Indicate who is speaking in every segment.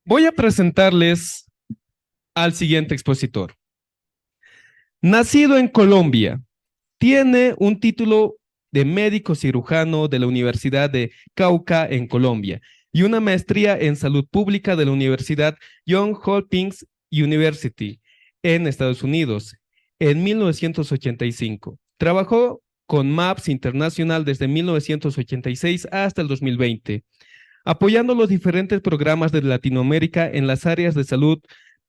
Speaker 1: Voy a presentarles al siguiente expositor. Nacido en Colombia, tiene un título de médico cirujano de la Universidad de Cauca en Colombia y una maestría en salud pública de la Universidad Johns Hopkins University en Estados Unidos en 1985. Trabajó con MAPS Internacional desde 1986 hasta el 2020, apoyando los diferentes programas de Latinoamérica en las áreas de salud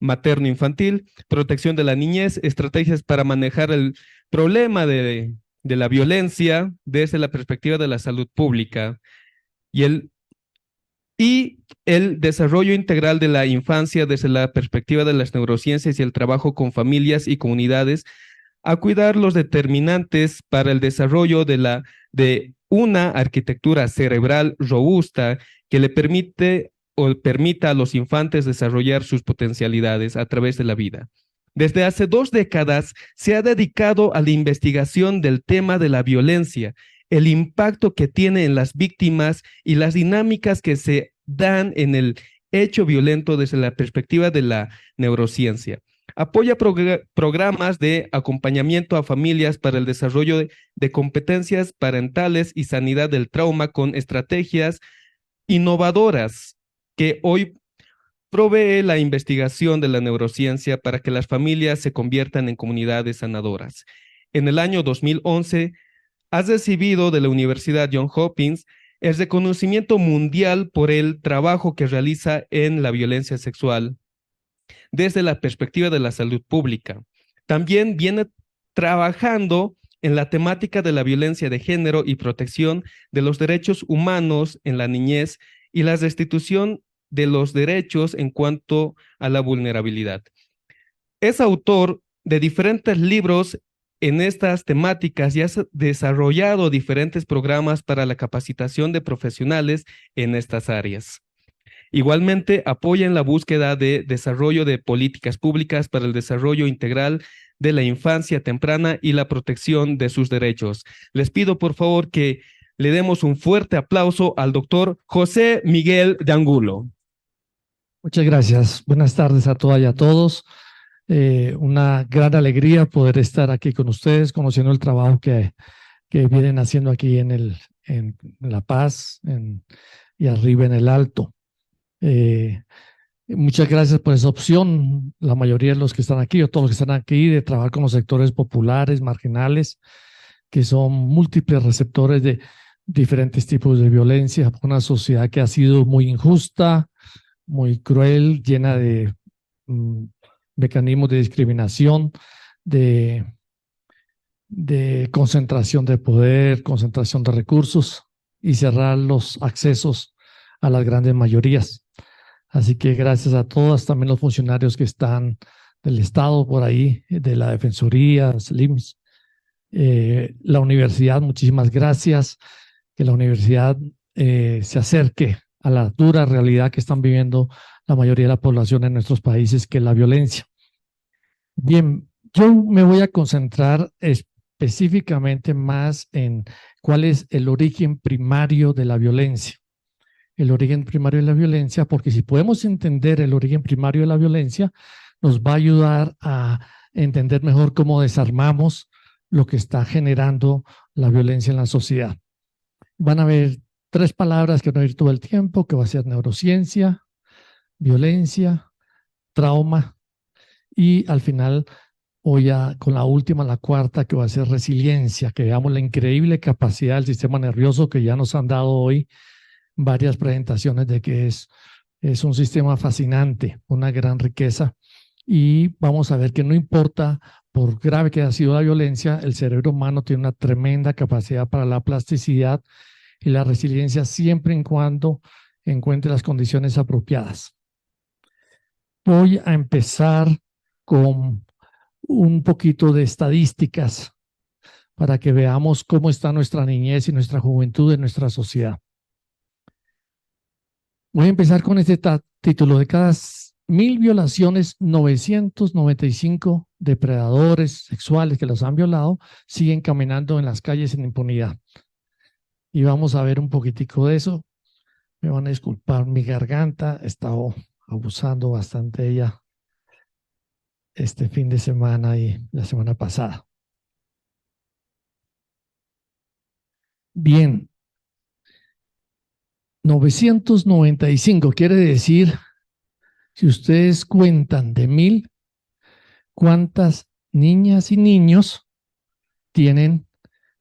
Speaker 1: materno-infantil, protección de la niñez, estrategias para manejar el problema de la violencia desde la perspectiva de la salud pública y el desarrollo integral de la infancia desde la perspectiva de las neurociencias y el trabajo con familias y comunidades a cuidar los determinantes para el desarrollo de una arquitectura cerebral robusta que le permite o permita a los infantes desarrollar sus potencialidades a través de la vida. Desde hace 2 décadas se ha dedicado a la investigación del tema de la violencia, el impacto que tiene en las víctimas y las dinámicas que se dan en el hecho violento desde la perspectiva de la neurociencia. Apoya programas de acompañamiento a familias para el desarrollo de competencias parentales y sanidad del trauma con estrategias innovadoras que hoy provee la investigación de la neurociencia para que las familias se conviertan en comunidades sanadoras. En el año 2011, has recibido de la Universidad Johns Hopkins el reconocimiento mundial por el trabajo que realiza en la violencia sexual desde la perspectiva de la salud pública. También viene trabajando en la temática de la violencia de género y protección de los derechos humanos en la niñez y la restitución de los derechos en cuanto a la vulnerabilidad. Es autor de diferentes libros en estas temáticas y ha desarrollado diferentes programas para la capacitación de profesionales en estas áreas. Igualmente, apoya en la búsqueda de desarrollo de políticas públicas para el desarrollo integral de la infancia temprana y la protección de sus derechos. Les pido, por favor, que le demos un fuerte aplauso al doctor José Miguel de Angulo.
Speaker 2: Muchas gracias. Buenas tardes a todas y a todos. Una gran alegría poder estar aquí con ustedes, conociendo el trabajo que vienen haciendo aquí en La Paz y arriba en el Alto. Muchas gracias por esa opción. La mayoría de los que están aquí, o todos los que están aquí, de trabajar con los sectores populares, marginales, que son múltiples receptores de diferentes tipos de violencia. Una sociedad que ha sido muy injusta, muy cruel, llena de mecanismos de discriminación, de concentración de poder, concentración de recursos y cerrar los accesos a las grandes mayorías. Así que gracias a todas, también los funcionarios que están del Estado por ahí, de la Defensoría, SLIMS, la universidad, muchísimas gracias, que la universidad se acerque a la dura realidad que están viviendo la mayoría de la población en nuestros países, que es la violencia. Bien, yo me voy a concentrar específicamente más en cuál es el origen primario de la violencia. El origen primario de la violencia, porque si podemos entender el origen primario de la violencia, nos va a ayudar a entender mejor cómo desarmamos lo que está generando la violencia en la sociedad. Van a ver 3 palabras que van a ir todo el tiempo, que va a ser neurociencia, violencia, trauma, y al final voy con la última, la cuarta, que va a ser resiliencia, que veamos la increíble capacidad del sistema nervioso que ya nos han dado hoy varias presentaciones de que es un sistema fascinante, una gran riqueza, y vamos a ver que no importa por grave que haya sido la violencia, el cerebro humano tiene una tremenda capacidad para la plasticidad y la resiliencia siempre y cuando encuentre las condiciones apropiadas. Voy a empezar con un poquito de estadísticas para que veamos cómo está nuestra niñez y nuestra juventud en nuestra sociedad. Voy a empezar con este título: de cada 1000 violaciones, 995 depredadores sexuales que los han violado siguen caminando en las calles en impunidad. Y vamos a ver un poquitico de eso. Me van a disculpar mi garganta, he estado abusando bastante de ella este fin de semana y la semana pasada. Bien, 995 quiere decir, si ustedes cuentan de 1000, ¿cuántas niñas y niños tienen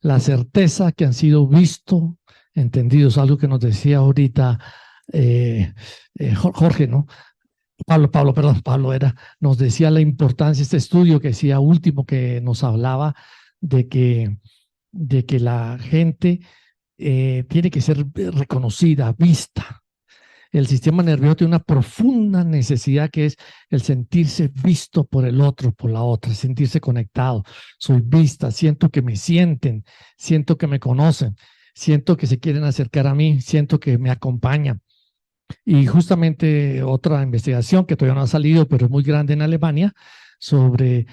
Speaker 2: la certeza que han sido vistos, entendidos? Algo que nos decía ahorita Jorge, ¿no? Pablo nos decía la importancia, este estudio que decía último, que nos hablaba de que la gente tiene que ser reconocida, vista. El sistema nervioso tiene una profunda necesidad, que es el sentirse visto por el otro, por la otra, sentirse conectado. Soy vista, siento que me sienten, siento que me conocen, siento que se quieren acercar a mí, siento que me acompañan. Y justamente otra investigación que todavía no ha salido, pero es muy grande en Alemania, sobre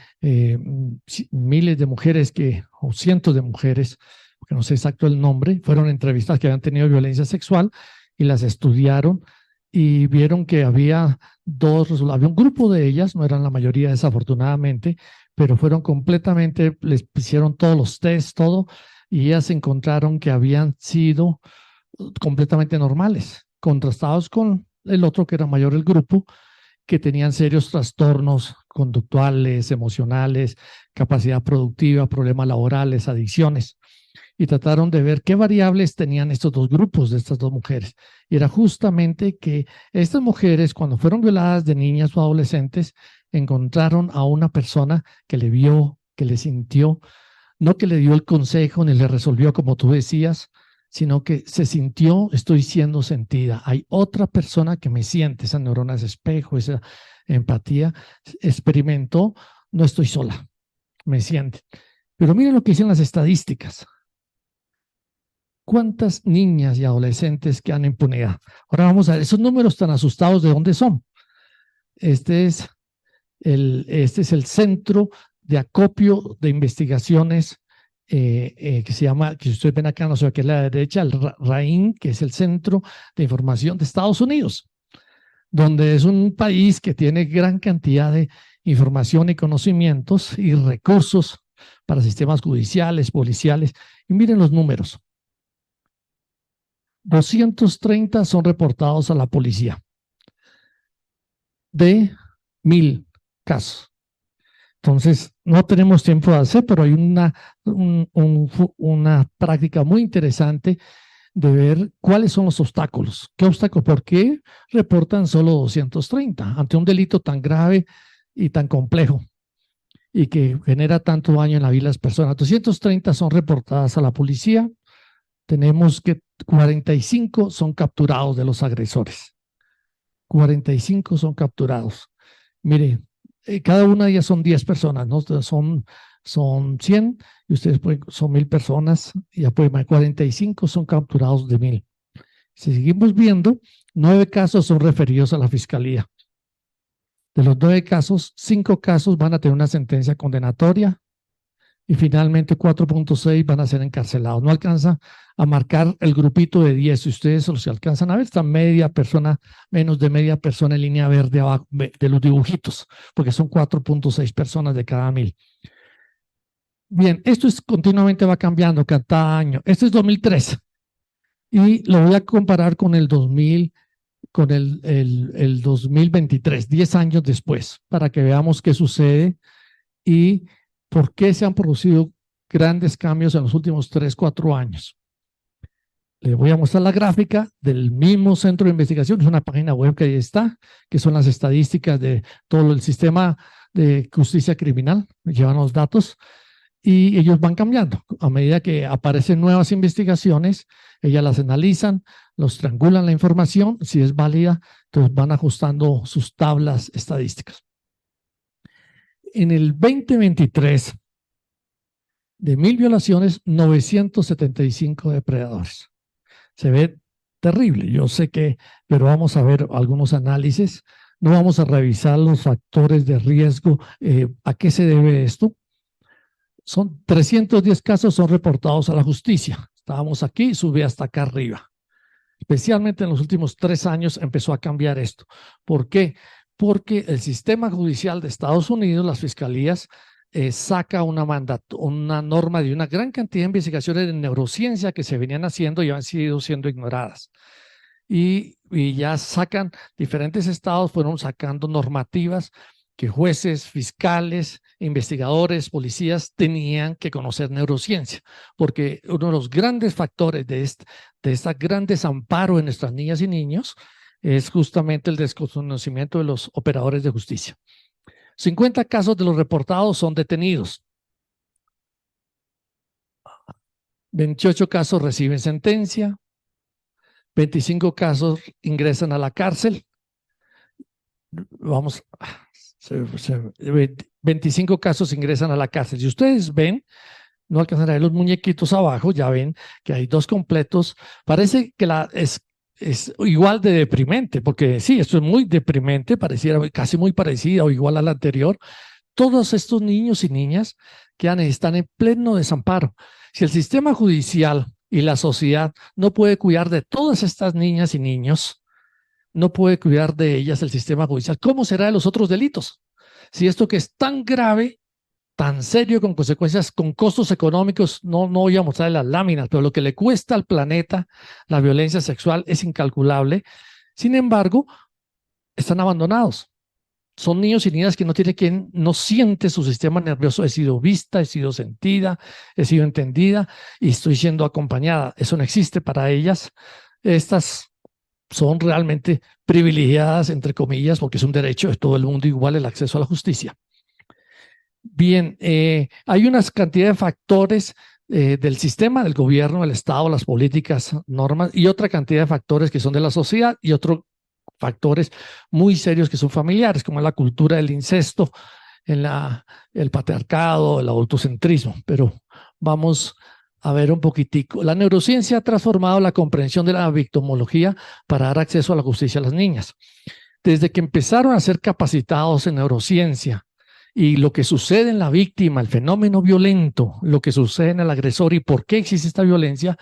Speaker 2: miles de mujeres o cientos de mujeres, porque no sé exacto el nombre, fueron entrevistadas que habían tenido violencia sexual y las estudiaron y vieron que había un grupo de ellas, no eran la mayoría desafortunadamente, pero fueron completamente, les hicieron todos los tests, todo, y ellas encontraron que habían sido completamente normales, contrastados con el otro, que era mayor el grupo, que tenían serios trastornos conductuales, emocionales, capacidad productiva, problemas laborales, adicciones, y trataron de ver qué variables tenían estos dos grupos de estas dos mujeres. Y era justamente que estas mujeres, cuando fueron violadas de niñas o adolescentes, encontraron a una persona que le vio, que le sintió, no que le dio el consejo ni le resolvió como tú decías, sino que se sintió, estoy siendo sentida. Hay otra persona que me siente, esa neurona de espejo, esa empatía, experimentó, no estoy sola, me siente. Pero miren lo que dicen las estadísticas. ¿Cuántas niñas y adolescentes que han impunidad? Ahora vamos a ver, esos números tan asustados, ¿de dónde son? Este es el Centro de Acopio de Investigaciones que se llama, que ustedes ven acá, no sé, que es la derecha, el RAIN, que es el Centro de Información de Estados Unidos, donde es un país que tiene gran cantidad de información y conocimientos y recursos para sistemas judiciales, policiales. Y miren los números. 230 son reportados a la policía de 1000 casos. Entonces, no tenemos tiempo de hacer, pero hay una práctica muy interesante de ver cuáles son los obstáculos. ¿Qué obstáculos? ¿Por qué reportan solo 230 ante un delito tan grave y tan complejo y que genera tanto daño en la vida de las personas? 230 son reportadas a la policía. Tenemos que 45 son capturados de los agresores. 45 son capturados. Mire, cada una de ellas son 10 personas, ¿no? Son 100 y ustedes son 1000 personas y apoyan. 45 son capturados de 1000. Si seguimos viendo, 9 casos son referidos a la fiscalía. De los 9 casos, 5 casos van a tener una sentencia condenatoria y finalmente 4.6 van a ser encarcelados. No alcanza a marcar el grupito de 10. Si ustedes los alcanzan a ver, está media persona, menos de media persona en línea verde abajo de los dibujitos, porque son 4.6 personas de cada 1000. Bien, esto continuamente va cambiando cada año. Este es 2003 y lo voy a comparar con el 2000, con el 2023, 10 años después, para que veamos qué sucede y por qué se han producido grandes cambios en los últimos 3, 4 años. Les voy a mostrar la gráfica del mismo centro de investigación, es una página web que ahí está, que son las estadísticas de todo el sistema de justicia criminal, llevan los datos y ellos van cambiando. A medida que aparecen nuevas investigaciones, ellas las analizan, los triangulan la información, si es válida, entonces van ajustando sus tablas estadísticas. En el 2023, de 1000 violaciones, 975 depredadores. Se ve terrible, yo sé que, pero vamos a ver algunos análisis. No vamos a revisar los factores de riesgo, a qué se debe esto. Son 310 casos son reportados a la justicia. Estábamos aquí, sube hasta acá arriba. especialmente en los últimos 3 años, empezó a cambiar esto. ¿Por qué? Porque el sistema judicial de Estados Unidos, las fiscalías, saca una norma de una gran cantidad de investigaciones de neurociencia que se venían haciendo y han sido siendo ignoradas. Y ya sacan, diferentes estados fueron sacando normativas que jueces, fiscales, investigadores, policías tenían que conocer neurociencia, porque uno de los grandes factores de este gran desamparo en nuestras niñas y niños es justamente el desconocimiento de los operadores de justicia. 50 casos de los reportados son detenidos. 28 casos reciben sentencia. 25 casos ingresan a la cárcel. 25 casos ingresan a la cárcel. Si ustedes ven, no alcanzan a ver los muñequitos abajo, ya ven que hay 2 completos. Parece que es igual de deprimente, porque sí, esto es muy deprimente, pareciera casi muy parecida o igual a la anterior. Todos estos niños y niñas que están en pleno desamparo. Si el sistema judicial y la sociedad no puede cuidar de todas estas niñas y niños, no puede cuidar de ellas el sistema judicial, ¿cómo será de los otros delitos? Si esto que es tan grave, tan serio, con consecuencias, con costos económicos, no voy a mostrar las láminas, pero lo que le cuesta al planeta la violencia sexual es incalculable. Sin embargo, están abandonados. Son niños y niñas que no tiene quien, no siente su sistema nervioso. He sido vista, he sido sentida, he sido entendida y estoy siendo acompañada. Eso no existe para ellas. Estas son realmente privilegiadas, entre comillas, porque es un derecho de todo el mundo igual el acceso a la justicia. Bien, hay una cantidad de factores del sistema, del gobierno, del Estado, las políticas, normas y otra cantidad de factores que son de la sociedad y otros factores muy serios que son familiares, como la cultura del incesto, el patriarcado, el adultocentrismo. Pero vamos a ver un poquitico. La neurociencia ha transformado la comprensión de la victimología para dar acceso a la justicia a las niñas. Desde que empezaron a ser capacitados en neurociencia y lo que sucede en la víctima, el fenómeno violento, lo que sucede en el agresor y por qué existe esta violencia,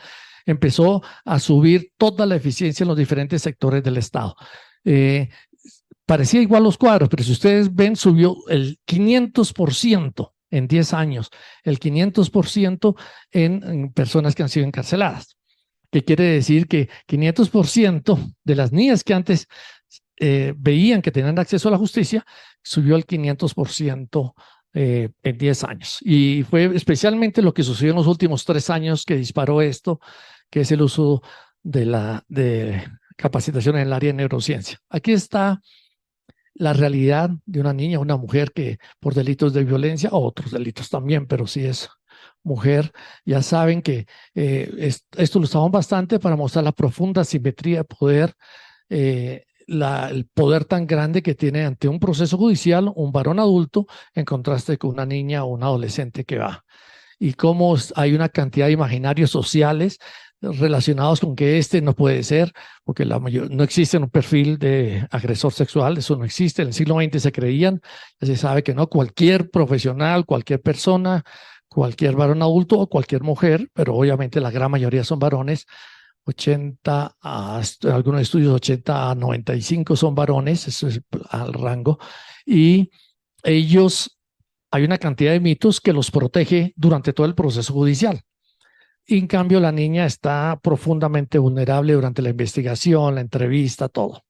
Speaker 2: empezó a subir toda la eficiencia en los diferentes sectores del Estado. Parecía igual los cuadros, pero si ustedes ven, subió el 500% en 10 años, el 500% en personas que han sido encarceladas. ¿Qué quiere decir? Que 500% de las niñas que antes veían que tenían acceso a la justicia, subió al 500% en 10 años. Y fue especialmente lo que sucedió en los últimos 3 años que disparó esto, que es el uso de capacitación en el área de neurociencia. Aquí está la realidad de una niña, una mujer que por delitos de violencia, o otros delitos también, pero si es mujer, ya saben que esto lo usamos bastante para mostrar la profunda asimetría de poder, el poder tan grande que tiene ante un proceso judicial un varón adulto en contraste con una niña o un adolescente que va. Y cómo hay una cantidad de imaginarios sociales relacionados con que este no puede ser, porque no existe un perfil de agresor sexual, eso no existe. En el siglo XX se creían, ya se sabe que no, cualquier profesional, cualquier persona, cualquier varón adulto o cualquier mujer, pero obviamente la gran mayoría son varones, 80 en algunos estudios 80 a 95 son varones, eso es al rango, y ellos, hay una cantidad de mitos que los protege durante todo el proceso judicial. Y en cambio la niña está profundamente vulnerable durante la investigación, la entrevista, todo.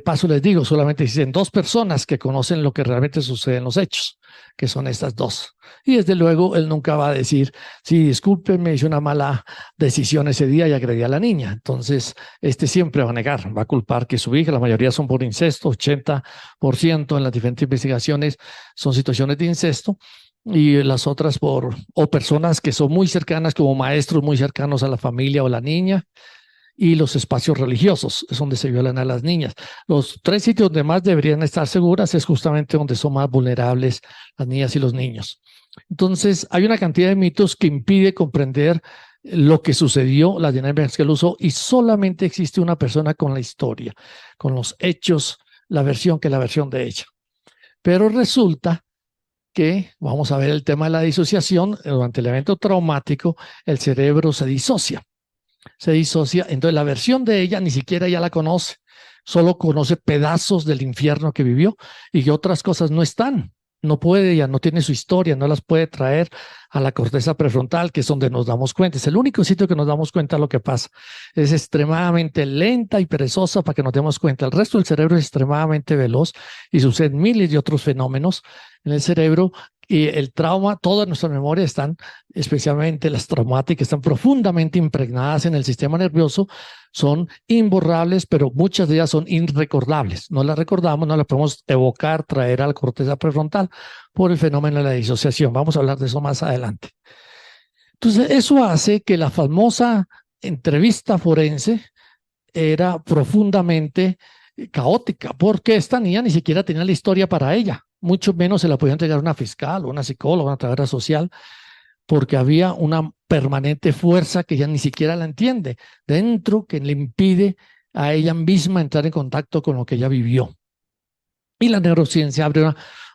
Speaker 2: Paso les digo, solamente existen 2 personas que conocen lo que realmente sucede en los hechos, que son estas 2. Y desde luego él nunca va a decir, sí, discúlpenme, hice una mala decisión ese día y agredí a la niña. Entonces, siempre va a negar, va a culpar que su hija, la mayoría son por incesto, 80% en las diferentes investigaciones son situaciones de incesto. Y las otras o personas que son muy cercanas, como maestros muy cercanos a la familia o la niña, y los espacios religiosos, es donde se violan a las niñas. Los 3 sitios donde más deberían estar seguras es justamente donde son más vulnerables las niñas y los niños. Entonces, hay una cantidad de mitos que impide comprender lo que sucedió, las dinámicas que él usó, y solamente existe una persona con la historia, con los hechos, la versión de ella. Pero resulta que, vamos a ver el tema de la disociación, durante el evento traumático, el cerebro se disocia. se disocia, entonces la versión de ella ni siquiera ya la conoce, solo conoce pedazos del infierno que vivió y que otras cosas no están. No puede, ya no tiene su historia, no las puede traer a la corteza prefrontal, que es donde nos damos cuenta. Es el único sitio que nos damos cuenta de lo que pasa. Es extremadamente lenta y perezosa para que nos demos cuenta. El resto del cerebro es extremadamente veloz y suceden miles de otros fenómenos en el cerebro. Y el trauma, toda nuestra memoria están, especialmente las traumáticas, están profundamente impregnadas en el sistema nervioso, son imborrables, pero muchas de ellas son irrecordables. No las recordamos, no las podemos evocar, traer a la corteza prefrontal por el fenómeno de la disociación. Vamos a hablar de eso más adelante. Entonces, eso hace que la famosa entrevista forense era profundamente caótica, porque esta niña ni siquiera tenía la historia para ella, mucho menos se la podía entregar una fiscal o una psicóloga, una trabajadora social, porque había una permanente fuerza que ella ni siquiera la entiende dentro, que le impide a ella misma entrar en contacto con lo que ella vivió. Y la neurociencia abre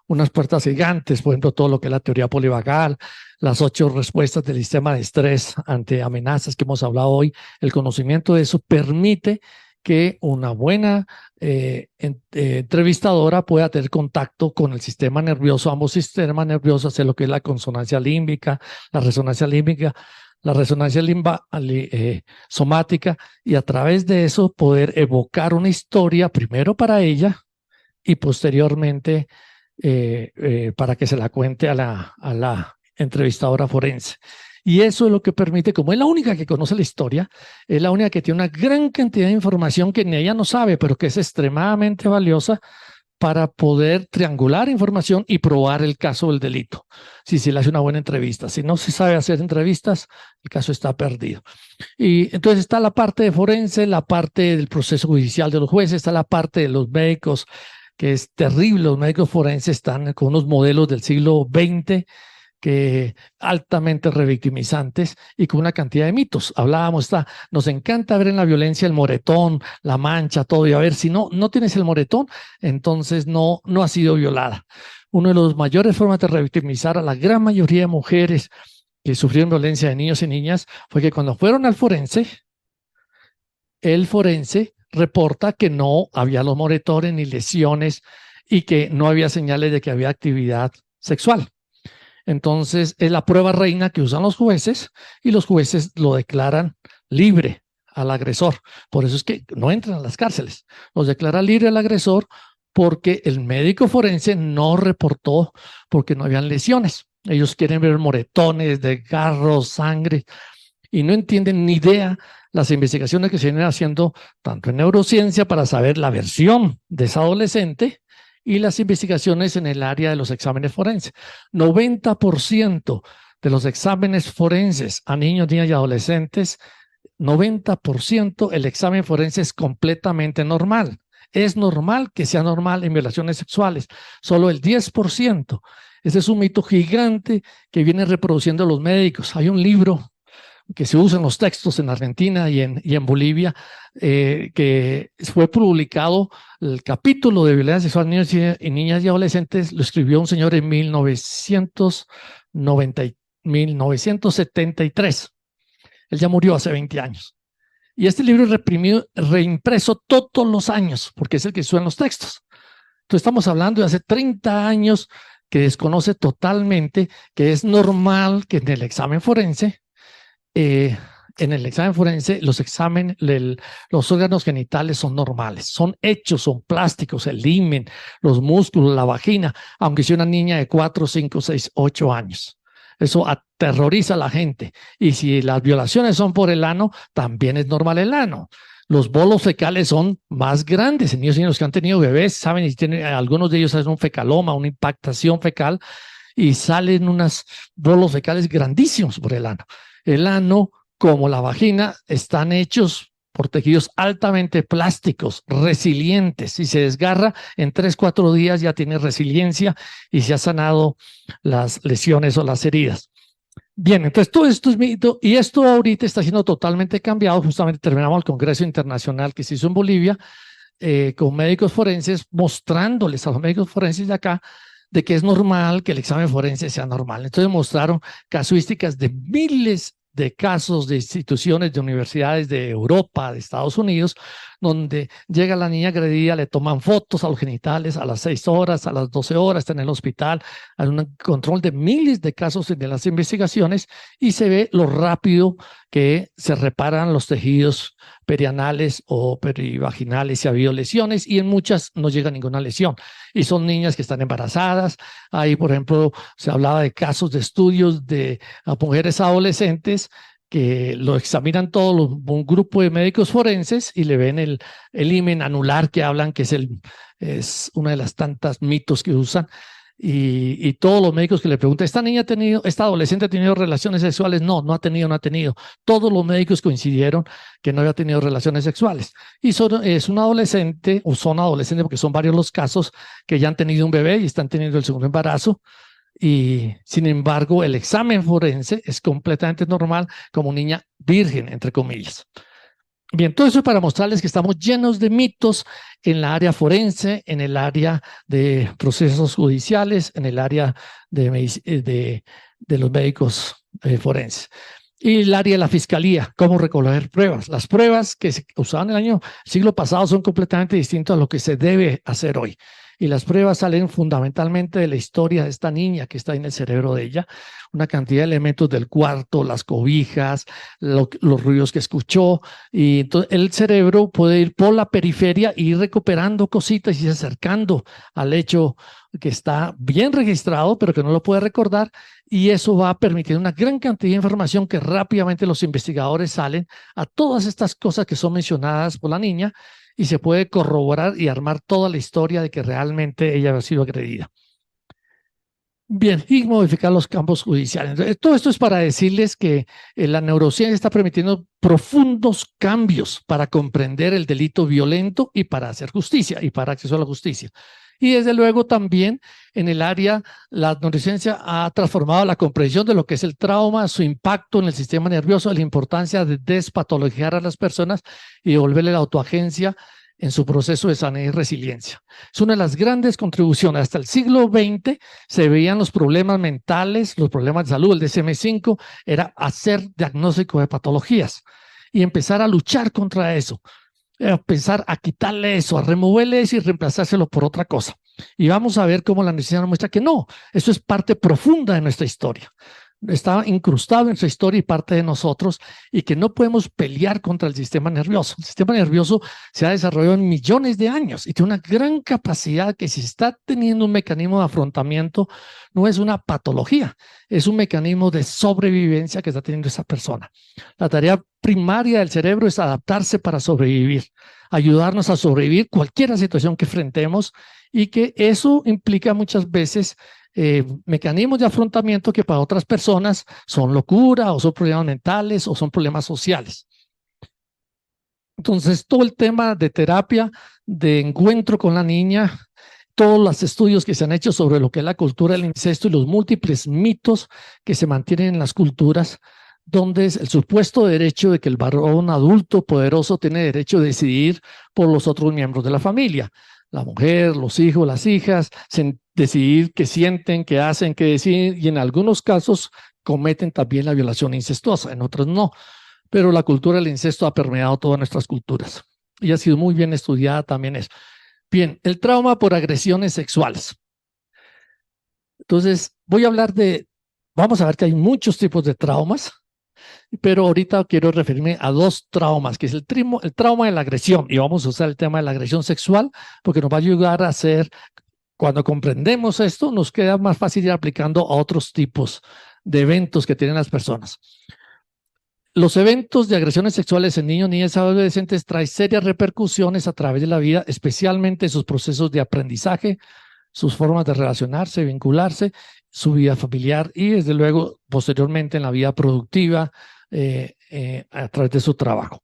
Speaker 2: unas puertas gigantes, por ejemplo, todo lo que es la teoría polivagal, las 8 respuestas del sistema de estrés ante amenazas que hemos hablado hoy. El conocimiento de eso permite que una buena entrevistadora pueda tener contacto con el sistema nervioso, ambos sistemas nerviosos, hacer lo que es la consonancia límbica, la resonancia límbica, la resonancia somática, y a través de eso poder evocar una historia primero para ella y posteriormente para que se la cuente a la entrevistadora forense. Y eso es lo que permite, como es la única que conoce la historia, es la única que tiene una gran cantidad de información que ni ella no sabe, pero que es extremadamente valiosa para poder triangular información y probar el caso del delito, si se le hace una buena entrevista. Si no se sabe hacer entrevistas, el caso está perdido. Y entonces está la parte de forense, la parte del proceso judicial de los jueces, está la parte de los médicos, que es terrible. Los médicos forenses están con unos modelos del siglo XX que altamente revictimizantes y con una cantidad de mitos. Hablábamos, nos encanta ver en la violencia el moretón, la mancha, todo, y a ver, si no tienes el moretón, entonces no has sido violada. Uno de los mayores formas de revictimizar a la gran mayoría de mujeres que sufrieron violencia de niños y niñas fue que cuando fueron al forense, el forense reporta que no había los moretones ni lesiones y que no había señales de que había actividad sexual. Entonces, es la prueba reina que usan los jueces y los jueces lo declaran libre al agresor. Por eso es que no entran a las cárceles. Los declara libre al agresor porque el médico forense no reportó porque no habían lesiones. Ellos quieren ver moretones, desgarros, sangre y no entienden ni idea las investigaciones que se vienen haciendo tanto en neurociencia para saber la versión de esa adolescente y las investigaciones en el área de los exámenes forenses. 90% de los exámenes forenses a niños, niñas y adolescentes, 90% el examen forense es completamente normal. Es normal que sea normal en violaciones sexuales. Solo el 10%. Ese es un mito gigante que vienen reproduciendo los médicos. Hay un libro que se usa en los textos en Argentina y en Bolivia, que fue publicado, el capítulo de violencia sexual en niños y niñas y adolescentes lo escribió un señor en 1973. Él ya murió hace 20 años. Y este libro es reimpreso todos los años, porque es el que sube en los textos. Entonces estamos hablando de hace 30 años que desconoce totalmente que es normal que en el examen forense, los órganos genitales son normales, son hechos, son plásticos, el himen, los músculos, la vagina, aunque sea una niña de 4, 5, 6, 8 años. Eso aterroriza a la gente. Y si las violaciones son por el ano, también es normal el ano. Los bolos fecales son más grandes. En niños y niños que han tenido bebés, saben, y algunos de ellos hacen un fecaloma, una impactación fecal, y salen unos bolos fecales grandísimos por el ano. El ano, como la vagina, están hechos por tejidos altamente plásticos, resilientes. Si se desgarra, en 3, 4 días ya tiene resiliencia y se ha sanado las lesiones o las heridas. Bien, entonces todo esto es mito y esto ahorita está siendo totalmente cambiado. Justamente terminamos el Congreso Internacional que se hizo en Bolivia con médicos forenses, mostrándoles a los médicos forenses de acá de que es normal que el examen forense sea normal. Entonces mostraron casuísticas de miles de casos de instituciones, de universidades de Europa, de Estados Unidos, donde llega la niña agredida, le toman fotos a los genitales a las 6 horas, a las 12 horas, está en el hospital, hay un control de miles de casos de las investigaciones y se ve lo rápido que se reparan los tejidos perianales o perivaginales si ha habido lesiones, y en muchas no llega ninguna lesión. Y son niñas que están embarazadas. Ahí, por ejemplo, se hablaba de casos de estudios de mujeres adolescentes que lo examinan un grupo de médicos forenses y le ven el himen anular, que hablan que es una de las tantas mitos que usan. Y todos los médicos que le preguntan, ¿esta adolescente ha tenido relaciones sexuales? No, no ha tenido. Todos los médicos coincidieron que no había tenido relaciones sexuales. Y es un adolescente, o son adolescentes, porque son varios los casos que ya han tenido un bebé y están teniendo el segundo embarazo. Y sin embargo, el examen forense es completamente normal, como niña virgen, entre comillas. Bien, todo eso es para mostrarles que estamos llenos de mitos en la área forense, en el área de procesos judiciales, en el área de los médicos forenses. Y el área de la fiscalía, cómo recoger pruebas. Las pruebas que se usaban en el siglo pasado son completamente distintas a lo que se debe hacer hoy. Y las pruebas salen fundamentalmente de la historia de esta niña que está en el cerebro de ella, una cantidad de elementos del cuarto, las cobijas, los ruidos que escuchó, y entonces el cerebro puede ir por la periferia e ir recuperando cositas y acercando al hecho que está bien registrado, pero que no lo puede recordar, y eso va a permitir una gran cantidad de información que rápidamente los investigadores salen a todas estas cosas que son mencionadas por la niña, y se puede corroborar y armar toda la historia de que realmente ella ha sido agredida. Bien, y modificar los campos judiciales. Entonces, todo esto es para decirles que la neurociencia está permitiendo profundos cambios para comprender el delito violento y para hacer justicia y para acceso a la justicia. Y desde luego también en el área, la neurociencia ha transformado la comprensión de lo que es el trauma, su impacto en el sistema nervioso, la importancia de despatologizar a las personas y devolverle la autoagencia en su proceso de sanidad y resiliencia. Es una de las grandes contribuciones. Hasta el siglo XX se veían los problemas mentales, los problemas de salud. El DSM-5 era hacer diagnóstico de patologías y empezar a luchar contra eso. Pensar a quitarle eso, a removerle eso y reemplazárselo por otra cosa. Y vamos a ver cómo la neurociencia nos muestra que no, eso es parte profunda de nuestra historia. Está incrustado en nuestra historia y parte de nosotros, y que no podemos pelear contra el sistema nervioso. El sistema nervioso se ha desarrollado en millones de años y tiene una gran capacidad que, si está teniendo un mecanismo de afrontamiento, no es una patología, es un mecanismo de sobrevivencia que está teniendo esa persona. La tarea primaria del cerebro es adaptarse para sobrevivir, ayudarnos a sobrevivir cualquier situación que enfrentemos, y que eso implica muchas veces mecanismos de afrontamiento que para otras personas son locura, o son problemas mentales, o son problemas sociales. Entonces, todo el tema de terapia, de encuentro con la niña, todos los estudios que se han hecho sobre lo que es la cultura del incesto y los múltiples mitos que se mantienen en las culturas, donde es el supuesto derecho de que el varón adulto poderoso tiene derecho a decidir por los otros miembros de la familia. La mujer, los hijos, las hijas, decidir qué sienten, qué hacen, qué deciden, y en algunos casos cometen también la violación incestuosa, en otros no. Pero la cultura del incesto ha permeado todas nuestras culturas y ha sido muy bien estudiada también eso. Bien, el trauma por agresiones sexuales. Entonces, vamos a ver que hay muchos tipos de traumas, pero ahorita quiero referirme a dos traumas, que es el trauma de la agresión, y vamos a usar el tema de la agresión sexual porque nos va a ayudar a hacer, cuando comprendemos esto, nos queda más fácil ir aplicando a otros tipos de eventos que tienen las personas. Los eventos de agresiones sexuales en niños, niñas y adolescentes traen serias repercusiones a través de la vida, especialmente en sus procesos de aprendizaje, sus formas de relacionarse, vincularse, su vida familiar y, desde luego, posteriormente en la vida productiva, a través de su trabajo.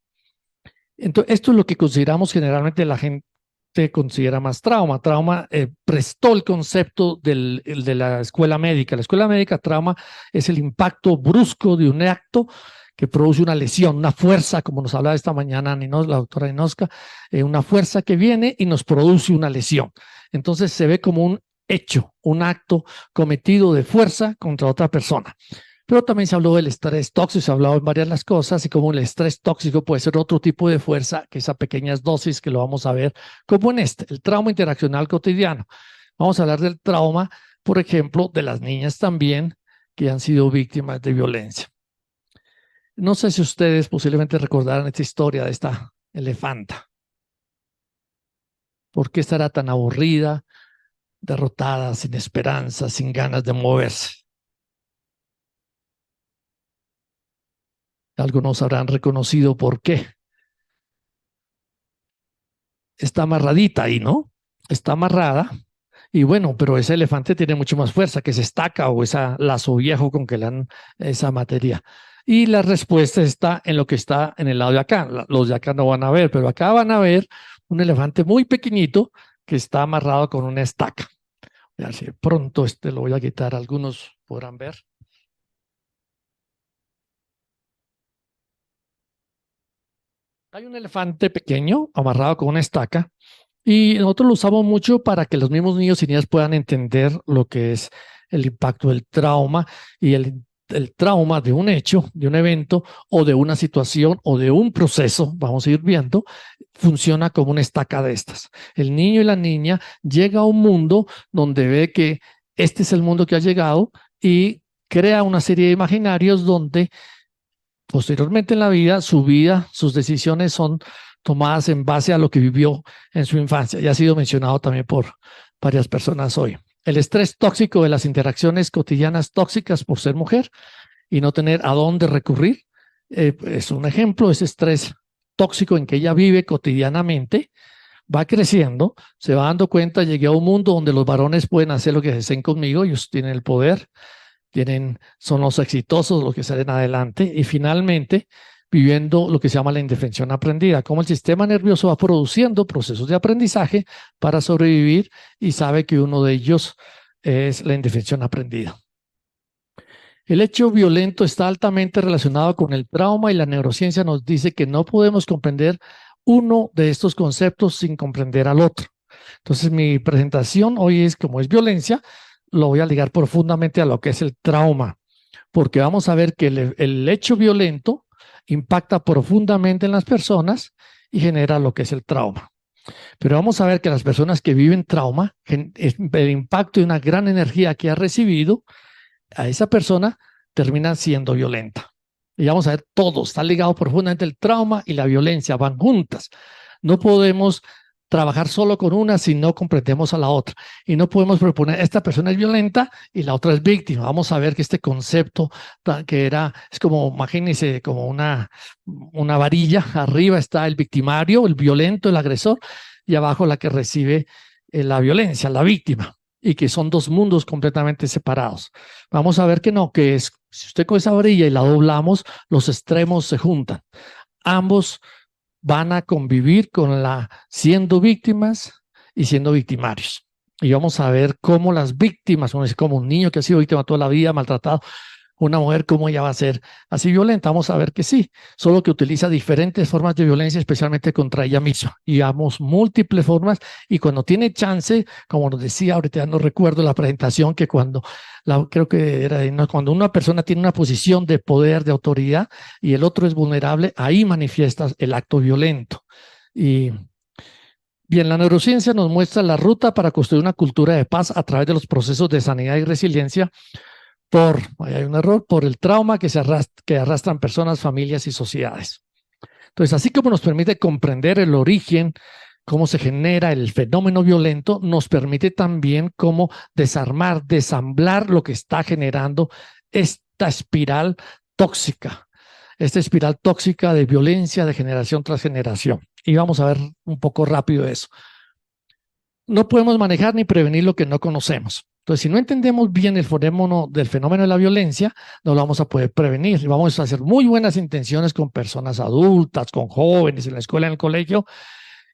Speaker 2: Entonces, esto es lo que consideramos generalmente la gente considera más trauma. Trauma prestó el concepto de la escuela médica. La escuela médica, trauma es el impacto brusco de un acto que produce una lesión, una fuerza, como nos hablaba esta mañana la doctora Ninoska, una fuerza que viene y nos produce una lesión. Entonces se ve como un hecho, un acto cometido de fuerza contra otra persona. Pero también se habló del estrés tóxico, se ha hablado en varias las cosas y como el estrés tóxico puede ser otro tipo de fuerza, que es a pequeñas dosis que lo vamos a ver, como en el trauma interaccional cotidiano. Vamos a hablar del trauma, por ejemplo, de las niñas también que han sido víctimas de violencia. No sé si ustedes posiblemente recordarán esta historia de esta elefanta. ¿Por qué estará tan aburrida, derrotada, sin esperanza, sin ganas de moverse? Algunos habrán reconocido por qué. Está amarradita ahí, ¿no? Está amarrada. Y bueno, pero ese elefante tiene mucho más fuerza que esa estaca o ese lazo viejo con que le dan esa materia. Y la respuesta está en lo que está en el lado de acá. Los de acá no van a ver, pero acá van a ver un elefante muy pequeñito que está amarrado con una estaca. A ver si pronto lo voy a quitar, algunos podrán ver. Hay un elefante pequeño amarrado con una estaca y nosotros lo usamos mucho para que los mismos niños y niñas puedan entender lo que es el impacto del trauma y el trauma de un hecho, de un evento o de una situación o de un proceso, vamos a ir viendo, funciona como una estaca de estas. El niño y la niña llega a un mundo donde ve que este es el mundo que ha llegado y crea una serie de imaginarios donde posteriormente en la vida, su vida, sus decisiones son tomadas en base a lo que vivió en su infancia. Ya ha sido mencionado también por varias personas hoy. El estrés tóxico de las interacciones cotidianas tóxicas por ser mujer y no tener a dónde recurrir. Es un ejemplo, ese estrés tóxico en que ella vive cotidianamente, va creciendo, se va dando cuenta, llegué a un mundo donde los varones pueden hacer lo que deseen conmigo, ellos tienen el poder, son los exitosos, los que salen adelante y finalmente viviendo lo que se llama la indefensión aprendida, como el sistema nervioso va produciendo procesos de aprendizaje para sobrevivir y sabe que uno de ellos es la indefensión aprendida. El hecho violento está altamente relacionado con el trauma y la neurociencia nos dice que no podemos comprender uno de estos conceptos sin comprender al otro. Entonces mi presentación hoy es, como es violencia, lo voy a ligar profundamente a lo que es el trauma, porque vamos a ver que el hecho violento impacta profundamente en las personas y genera lo que es el trauma. Pero vamos a ver que las personas que viven trauma, el impacto y una gran energía que ha recibido, a esa persona termina siendo violenta. Y vamos a ver todo, está ligado profundamente el trauma y la violencia, van juntas. No podemos trabajar solo con una si no comprendemos a la otra. Y no podemos proponer, esta persona es violenta y la otra es víctima. Vamos a ver que este concepto que es como, imagínense, como una varilla. Arriba está el victimario, el violento, el agresor, y abajo la que recibe la violencia, la víctima. Y que son dos mundos completamente separados. Vamos a ver que no, que es, si usted con esa varilla y la doblamos, los extremos se juntan. Ambos van a convivir con siendo víctimas y siendo victimarios. Y vamos a ver cómo las víctimas, como un niño que ha sido víctima toda la vida, maltratado, una mujer, cómo ella va a ser así violenta. Vamos a ver que sí, solo que utiliza diferentes formas de violencia, especialmente contra ella misma. Y vamos múltiples formas. Y cuando tiene chance, como nos decía, ahorita ya no recuerdo la presentación, que creo que era cuando una persona tiene una posición de poder, de autoridad, y el otro es vulnerable, ahí manifiesta el acto violento. Y bien, la neurociencia nos muestra la ruta para construir una cultura de paz a través de los procesos de sanidad y resiliencia hay un error, por el trauma que arrastran personas, familias y sociedades. Entonces, así como nos permite comprender el origen, cómo se genera el fenómeno violento, nos permite también cómo desarmar, desamblar lo que está generando esta espiral tóxica de violencia de generación tras generación. Y vamos a ver un poco rápido eso. No podemos manejar ni prevenir lo que no conocemos. Entonces, si no entendemos bien el fenómeno de la violencia, no lo vamos a poder prevenir. Y vamos a hacer muy buenas intenciones con personas adultas, con jóvenes en la escuela, en el colegio,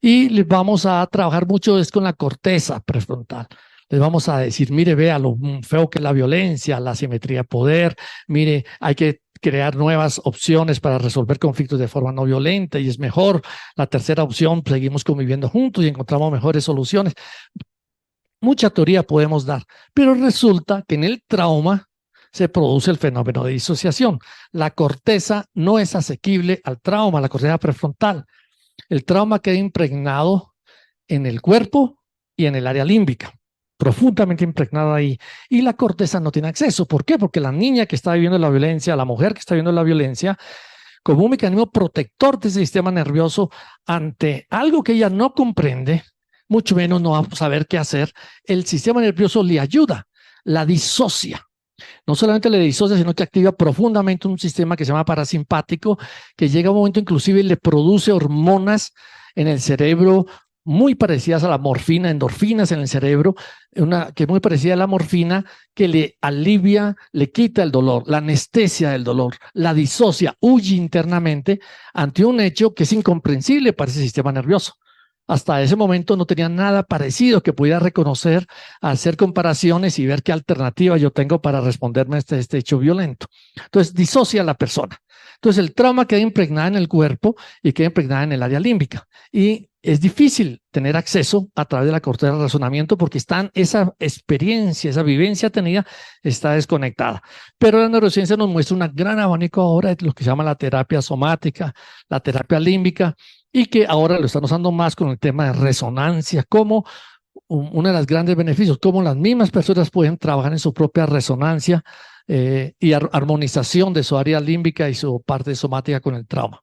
Speaker 2: y les vamos a trabajar mucho con la corteza prefrontal. Les vamos a decir, mire, vea lo feo que es la violencia, la asimetría de poder, mire, hay que crear nuevas opciones para resolver conflictos de forma no violenta y es mejor. La tercera opción, seguimos conviviendo juntos y encontramos mejores soluciones. Mucha teoría podemos dar, pero resulta que en el trauma se produce el fenómeno de disociación. La corteza no es asequible al trauma, la corteza prefrontal. El trauma queda impregnado en el cuerpo y en el área límbica, profundamente impregnado ahí. Y la corteza no tiene acceso. ¿Por qué? Porque la niña que está viviendo la violencia, la mujer que está viviendo la violencia, como un mecanismo protector de ese sistema nervioso ante algo que ella no comprende, mucho menos no va a saber qué hacer, el sistema nervioso le ayuda, la disocia. No solamente le disocia, sino que activa profundamente un sistema que se llama parasimpático, que llega a un momento inclusive le produce hormonas en el cerebro muy parecidas a la morfina, endorfinas en el cerebro, que es muy parecida a la morfina, que le alivia, le quita el dolor, la anestesia del dolor, la disocia, huye internamente ante un hecho que es incomprensible para ese sistema nervioso. Hasta ese momento no tenía nada parecido que pudiera reconocer, hacer comparaciones y ver qué alternativa yo tengo para responderme a este hecho violento. Entonces, disocia a la persona. Entonces, el trauma queda impregnado en el cuerpo y queda impregnado en el área límbica. Y es difícil tener acceso a través de la corteza de razonamiento porque esa experiencia, esa vivencia tenida está desconectada. Pero la neurociencia nos muestra un gran abanico ahora de lo que se llama la terapia somática, la terapia límbica, y que ahora lo están usando más con el tema de resonancia, como uno de los grandes beneficios, cómo las mismas personas pueden trabajar en su propia resonancia y armonización de su área límbica y su parte somática con el trauma.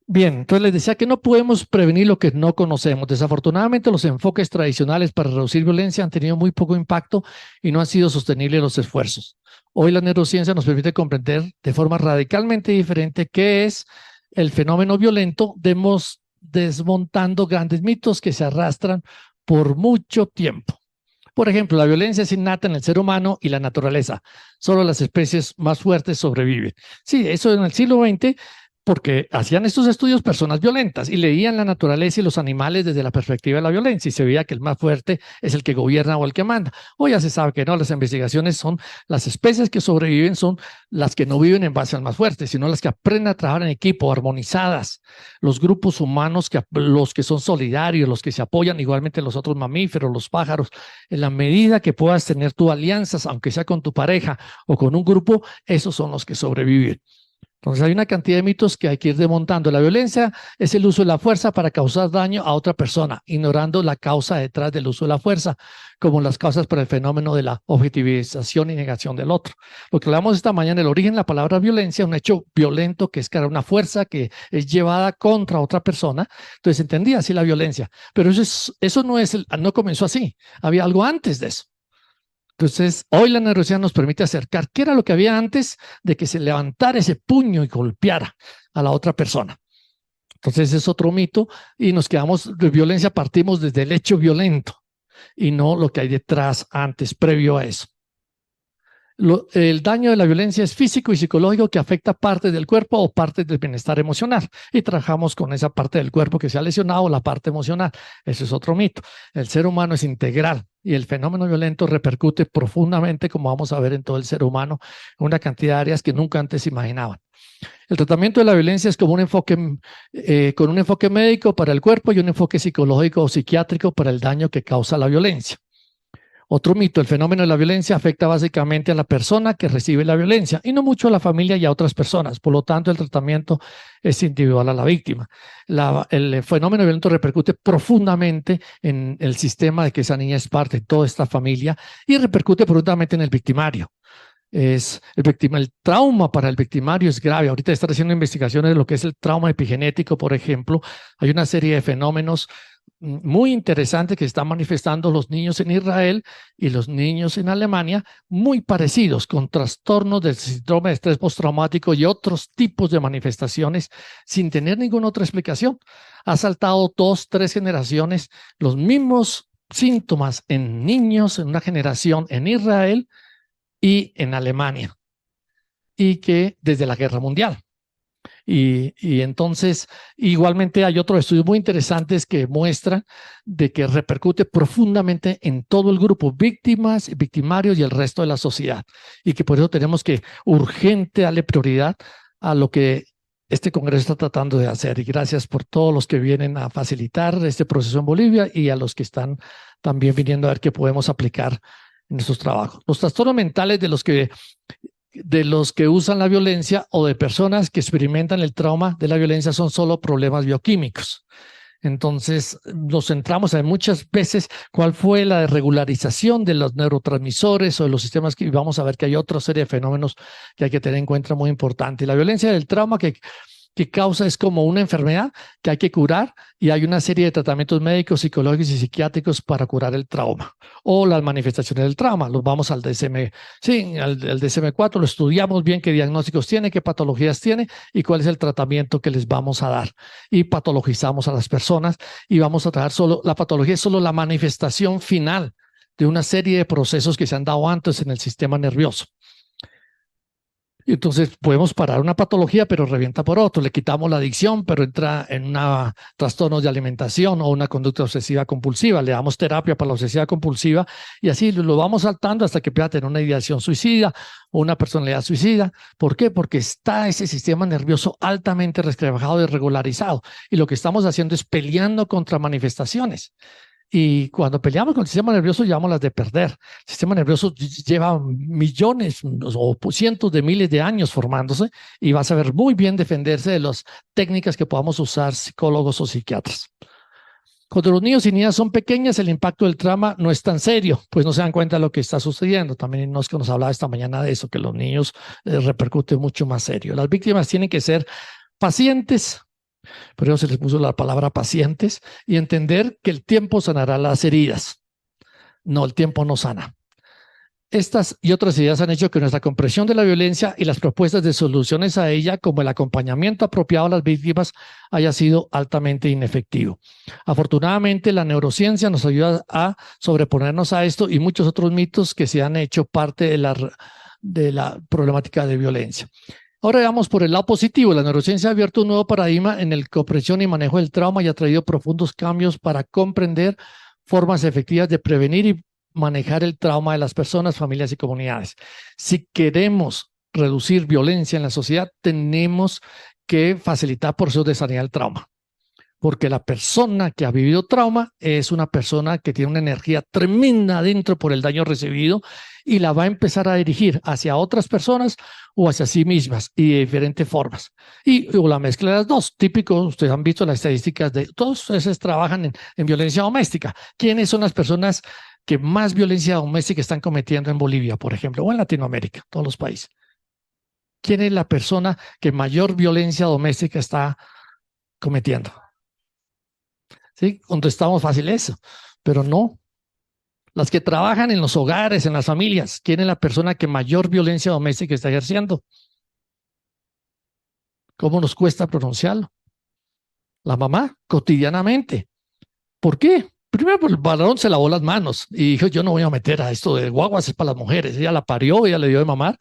Speaker 2: Bien, entonces les decía que no podemos prevenir lo que no conocemos. Desafortunadamente, los enfoques tradicionales para reducir violencia han tenido muy poco impacto y no han sido sostenibles los esfuerzos. Hoy la neurociencia nos permite comprender de forma radicalmente diferente qué es el fenómeno violento, desmontando grandes mitos que se arrastran por mucho tiempo. Por ejemplo, la violencia es innata en el ser humano y la naturaleza. Solo las especies más fuertes sobreviven. Sí, eso en el siglo XX, porque hacían estos estudios personas violentas y leían la naturaleza y los animales desde la perspectiva de la violencia y se veía que el más fuerte es el que gobierna o el que manda. Hoy ya se sabe que no, las investigaciones son las especies que sobreviven, son las que no viven en base al más fuerte, sino las que aprenden a trabajar en equipo, armonizadas. Los grupos humanos, los que son solidarios, los que se apoyan, igualmente los otros mamíferos, los pájaros. En la medida que puedas tener tus alianzas, aunque sea con tu pareja o con un grupo, esos son los que sobreviven. Entonces hay una cantidad de mitos que hay que ir desmontando. La violencia es el uso de la fuerza para causar daño a otra persona, ignorando la causa detrás del uso de la fuerza, como las causas para el fenómeno de la objetivización y negación del otro. Lo que hablamos esta mañana, el origen de la palabra violencia, un hecho violento que es una fuerza que es llevada contra otra persona. Entonces entendía así la violencia, pero eso no comenzó así, había algo antes de eso. Entonces, hoy la neurociencia nos permite acercar qué era lo que había antes de que se levantara ese puño y golpeara a la otra persona. Entonces, es otro mito y nos quedamos de violencia, partimos desde el hecho violento y no lo que hay detrás, antes, previo a eso. El daño de la violencia es físico y psicológico que afecta parte del cuerpo o parte del bienestar emocional. Y trabajamos con esa parte del cuerpo que se ha lesionado, la parte emocional. Ese es otro mito. El ser humano es integral y el fenómeno violento repercute profundamente, como vamos a ver en todo el ser humano, en una cantidad de áreas que nunca antes imaginaban. El tratamiento de la violencia es como un enfoque, con un enfoque médico para el cuerpo y un enfoque psicológico o psiquiátrico para el daño que causa la violencia. Otro mito, el fenómeno de la violencia afecta básicamente a la persona que recibe la violencia y no mucho a la familia y a otras personas. Por lo tanto, el tratamiento es individual a la víctima. El fenómeno violento repercute profundamente en el sistema de que esa niña es parte de toda esta familia y repercute profundamente en el victimario. El trauma para el victimario es grave. Ahorita están haciendo investigaciones de lo que es el trauma epigenético, por ejemplo. Hay una serie de fenómenos muy interesante que están manifestando los niños en Israel y los niños en Alemania, muy parecidos, con trastornos del síndrome de estrés postraumático y otros tipos de manifestaciones sin tener ninguna otra explicación. Ha saltado 2, 3 generaciones, los mismos síntomas en niños en una generación en Israel y en Alemania, y que desde la Guerra Mundial. Y entonces, igualmente hay otros estudios muy interesantes que muestran de que repercute profundamente en todo el grupo, víctimas, victimarios y el resto de la sociedad. Y que por eso tenemos que urgente darle prioridad a lo que este Congreso está tratando de hacer. Y gracias por todos los que vienen a facilitar este proceso en Bolivia y a los que están también viniendo a ver qué podemos aplicar en nuestros trabajos. Los trastornos mentales de los que usan la violencia o de personas que experimentan el trauma de la violencia son solo problemas bioquímicos. Entonces nos centramos en muchas veces cuál fue la regularización de los neurotransmisores o de los sistemas, y vamos a ver que hay otra serie de fenómenos que hay que tener en cuenta muy importante. La violencia del trauma que causa es como una enfermedad que hay que curar, y hay una serie de tratamientos médicos, psicológicos y psiquiátricos para curar el trauma o las manifestaciones del trauma. Los vamos al DSM, sí, al DSM-4, lo estudiamos bien, qué diagnósticos tiene, qué patologías tiene y cuál es el tratamiento que les vamos a dar. Y patologizamos a las personas y vamos a tratar solo, la patología es solo la manifestación final de una serie de procesos que se han dado antes en el sistema nervioso. Entonces podemos parar una patología, pero revienta por otro. Le quitamos la adicción, pero entra en una trastorno de alimentación o una conducta obsesiva compulsiva. Le damos terapia para la obsesiva compulsiva y así lo vamos saltando hasta que pueda tener una ideación suicida o una personalidad suicida. ¿Por qué? Porque está ese sistema nervioso altamente resquebrajado y regularizado. Y lo que estamos haciendo es peleando contra manifestaciones. Y cuando peleamos con el sistema nervioso, llevamos las de perder. El sistema nervioso lleva millones o cientos de miles de años formándose y va a saber muy bien defenderse de las técnicas que podamos usar psicólogos o psiquiatras. Cuando los niños y niñas son pequeñas, el impacto del trauma no es tan serio, pues no se dan cuenta de lo que está sucediendo. También nos hablaba esta mañana de eso, que los niños repercute mucho más serio. Las víctimas tienen que ser pacientes, pero se les puso la palabra pacientes, y entender que el tiempo sanará las heridas. No, el tiempo no sana. Estas y otras ideas han hecho que nuestra comprensión de la violencia y las propuestas de soluciones a ella, como el acompañamiento apropiado a las víctimas, haya sido altamente inefectivo. Afortunadamente, la neurociencia nos ayuda a sobreponernos a esto y muchos otros mitos que se han hecho parte de la problemática de violencia. Ahora veamos por el lado positivo. La neurociencia ha abierto un nuevo paradigma en la comprensión y manejo del trauma y ha traído profundos cambios para comprender formas efectivas de prevenir y manejar el trauma de las personas, familias y comunidades. Si queremos reducir violencia en la sociedad, tenemos que facilitar procesos de sanidad del trauma. Porque la persona que ha vivido trauma es una persona que tiene una energía tremenda adentro por el daño recibido y la va a empezar a dirigir hacia otras personas o hacia sí mismas y de diferentes formas. O la mezcla de las dos. Típico, ustedes han visto las estadísticas de todos ustedes trabajan en violencia doméstica. ¿Quiénes son las personas que más violencia doméstica están cometiendo en Bolivia, por ejemplo, o en Latinoamérica, todos los países? ¿Quién es la persona que mayor violencia doméstica está cometiendo? ¿Sí? Contestamos fácil eso, pero no. Las que trabajan en los hogares, en las familias, ¿quién es la persona que mayor violencia doméstica está ejerciendo? ¿Cómo nos cuesta pronunciarlo? La mamá, cotidianamente. ¿Por qué? Primero, porque el varón se lavó las manos y dijo, yo no voy a meter a esto de guaguas, es para las mujeres. Ella la parió, ella le dio de mamar,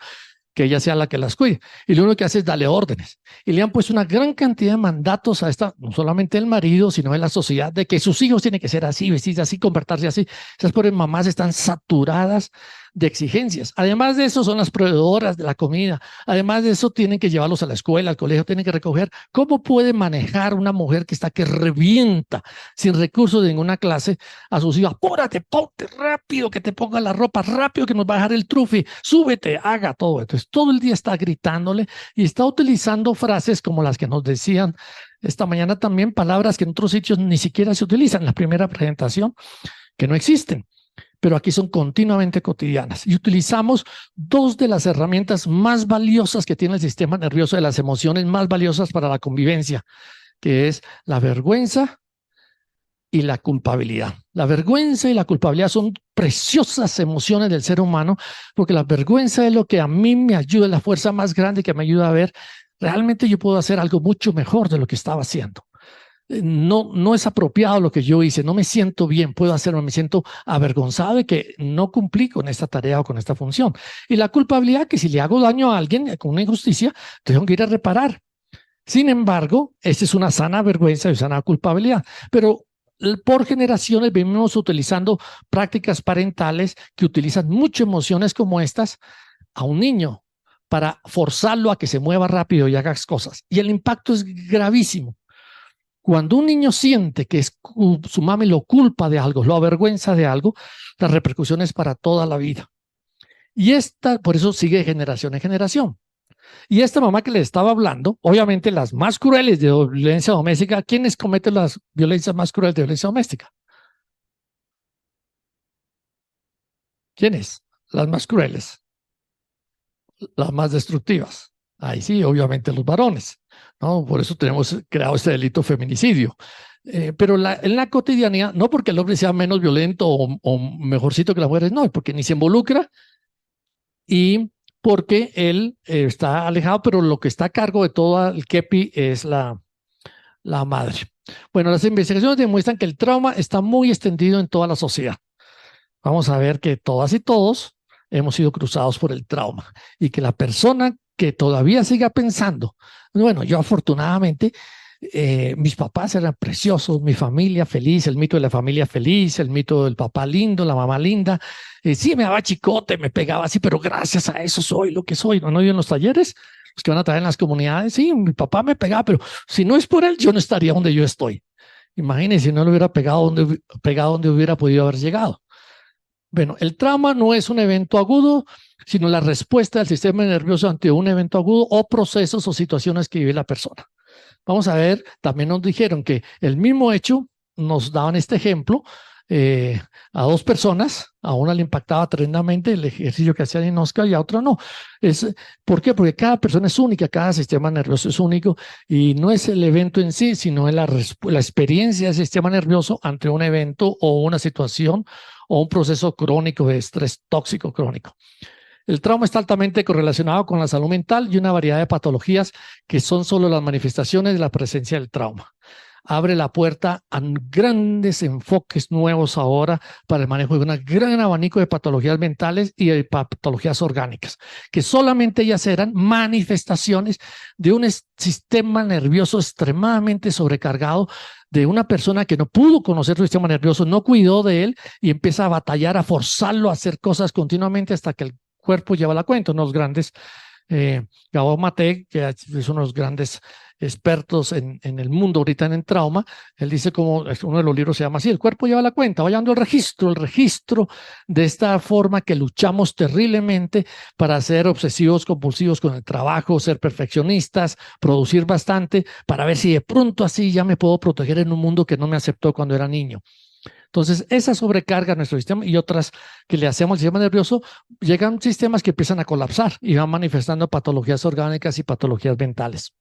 Speaker 2: que ella sea la que las cuide. Y lo único que hace es darle órdenes. Y le han puesto una gran cantidad de mandatos a esta, no solamente el marido, sino de la sociedad, de que sus hijos tienen que ser así, vestirse así, comportarse así. Esas pobres mamás están saturadas de exigencias. Además de eso, son las proveedoras de la comida. Además de eso, tienen que llevarlos a la escuela, al colegio, tienen que recoger. ¿Cómo puede manejar una mujer que está que revienta sin recursos de ninguna clase a sus hijos? Apúrate, ponte rápido, que te ponga la ropa, rápido, que nos va a dejar el trufi, súbete, haga todo. Entonces, todo el día está gritándole y está utilizando frases como las que nos decían esta mañana también, palabras que en otros sitios ni siquiera se utilizan en la primera presentación, que no existen, pero aquí son continuamente cotidianas. Y utilizamos dos de las herramientas más valiosas que tiene el sistema nervioso, de las emociones más valiosas para la convivencia, que es la vergüenza y la culpabilidad. La vergüenza y la culpabilidad son preciosas emociones del ser humano, porque la vergüenza es lo que a mí me ayuda, es la fuerza más grande que me ayuda a ver, realmente yo puedo hacer algo mucho mejor de lo que estaba haciendo. No es apropiado lo que yo hice, no me siento bien, puedo hacerlo, me siento avergonzado de que no cumplí con esta tarea o con esta función. Y la culpabilidad, que si le hago daño a alguien con una injusticia, tengo que ir a reparar. Sin embargo, esa es una sana vergüenza y sana culpabilidad, pero por generaciones venimos utilizando prácticas parentales que utilizan muchas emociones como estas a un niño para forzarlo a que se mueva rápido y haga cosas. Y el impacto es gravísimo. Cuando un niño siente que su mami lo culpa de algo, lo avergüenza de algo, la repercusión es para toda la vida. Y por eso sigue de generación en generación. Y esta mamá que le estaba hablando, obviamente las más crueles de violencia doméstica, ¿quiénes cometen las violencias más crueles de violencia doméstica? ¿Quiénes? Las más crueles, las más destructivas. Ahí sí, obviamente los varones, ¿no? Por eso tenemos creado este delito feminicidio. Pero en la cotidianidad, no porque el hombre sea menos violento o mejorcito que las mujeres, no, porque ni se involucra y porque él está alejado, pero lo que está a cargo de todo el KEPI es la madre. Bueno, las investigaciones demuestran que el trauma está muy extendido en toda la sociedad. Vamos a ver que todas y todos hemos sido cruzados por el trauma y que la persona que todavía siga pensando, bueno, yo afortunadamente, mis papás eran preciosos, mi familia feliz, el mito de la familia feliz, el mito del papá lindo, la mamá linda, sí me daba chicote, me pegaba así, pero gracias a eso soy lo que soy, ¿no? Yo en los talleres, los que van a traer en las comunidades, sí, mi papá me pegaba, pero si no es por él, yo no estaría donde yo estoy. Imagínense si no lo hubiera pegado donde hubiera podido haber llegado. Bueno, el trauma no es un evento agudo, sino la respuesta del sistema nervioso ante un evento agudo o procesos o situaciones que vive la persona. Vamos a ver, también nos dijeron que el mismo hecho, nos daban este ejemplo, a dos personas, a una le impactaba tremendamente el ejercicio que hacían en Oscar y a otra no. ¿Por qué? Porque cada persona es única, cada sistema nervioso es único y no es el evento en sí, sino la experiencia del sistema nervioso ante un evento o una situación o un proceso crónico de estrés tóxico crónico. El trauma está altamente correlacionado con la salud mental y una variedad de patologías que son solo las manifestaciones de la presencia del trauma. Abre la puerta a grandes enfoques nuevos ahora para el manejo de un gran abanico de patologías mentales y de patologías orgánicas, que solamente ellas eran manifestaciones de un sistema nervioso extremadamente sobrecargado, de una persona que no pudo conocer su sistema nervioso, no cuidó de él y empieza a batallar, a forzarlo a hacer cosas continuamente hasta que el cuerpo lleva la cuenta. Unos grandes, Gabor Mate, que es uno de los grandes expertos en el mundo ahorita en trauma, él dice, como uno de los libros se llama así, el cuerpo lleva la cuenta, va llevando el registro de esta forma que luchamos terriblemente para ser obsesivos compulsivos con el trabajo, ser perfeccionistas, producir bastante, para ver si de pronto así ya me puedo proteger en un mundo que no me aceptó cuando era niño. Entonces, esa sobrecarga a nuestro sistema y otras que le hacemos al sistema nervioso, llegan sistemas que empiezan a colapsar y van manifestando patologías orgánicas y patologías mentales.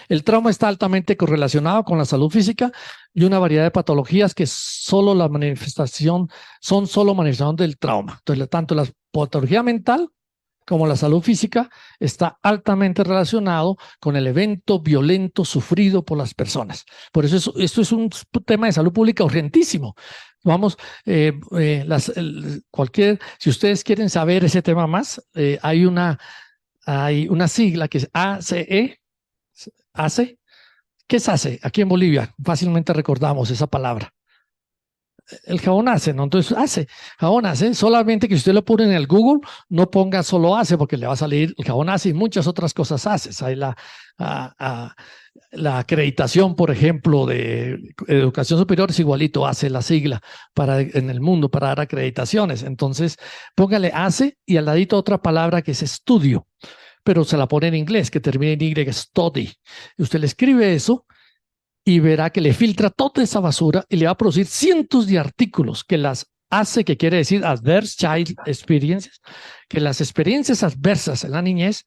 Speaker 2: El trauma está altamente correlacionado con la salud física y una variedad de patologías que son solo manifestación del trauma. Entonces, tanto la patología mental como la salud física está altamente relacionado con el evento violento sufrido por las personas. Por eso esto es un tema de salud pública urgentísimo. Vamos, si ustedes quieren saber ese tema más, hay una sigla que es ACE. ¿ACE? ¿Qué es ACE? Aquí en Bolivia fácilmente recordamos esa palabra. El jabón ACE, ¿no? Entonces, ACE, jabón ACE, solamente que si usted lo pone en el Google, no ponga solo ACE porque le va a salir el jabón ACE y muchas otras cosas ACE. Hay la acreditación, por ejemplo, de educación superior es igualito, ACE la sigla en el mundo para dar acreditaciones. Entonces, póngale ACE y al ladito otra palabra que es estudio, pero se la pone en inglés, que termina en Y, study. Y usted le escribe eso y verá que le filtra toda esa basura y le va a producir cientos de artículos que las hace, que quiere decir Adverse Child Experiences, que las experiencias adversas en la niñez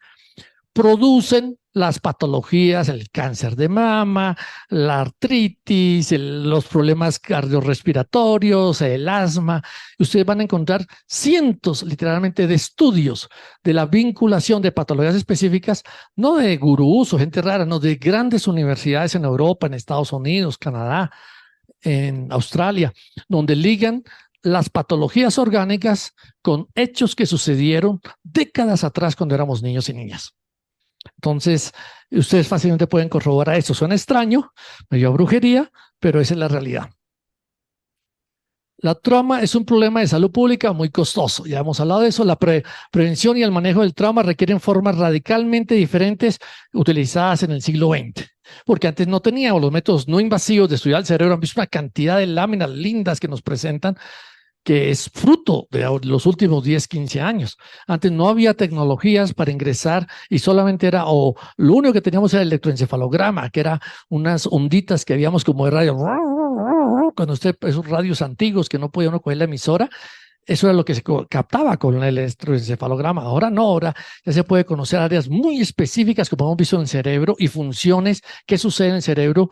Speaker 2: producen las patologías, el cáncer de mama, la artritis, los problemas cardiorrespiratorios, el asma. Y ustedes van a encontrar cientos, literalmente, de estudios de la vinculación de patologías específicas, no de gurús o gente rara, no, de grandes universidades en Europa, en Estados Unidos, Canadá, en Australia, donde ligan las patologías orgánicas con hechos que sucedieron décadas atrás cuando éramos niños y niñas. Entonces, ustedes fácilmente pueden corroborar eso. Suena extraño, medio brujería, pero esa es la realidad. La trauma es un problema de salud pública muy costoso. Ya hemos hablado de eso. La prevención y el manejo del trauma requieren formas radicalmente diferentes utilizadas en el siglo XX. porque antes no teníamos los métodos no invasivos de estudiar el cerebro. Han visto una cantidad de láminas lindas que nos presentan, que es fruto de los últimos 10, 15 años. Antes no había tecnologías para ingresar y solamente era, o lo único que teníamos era el electroencefalograma, que era unas onditas que habíamos como de radio, cuando usted, esos radios antiguos que no podía uno coger la emisora, eso era lo que se captaba con el electroencefalograma. Ahora no, ahora ya se puede conocer áreas muy específicas, como hemos visto en el cerebro, y funciones que suceden en el cerebro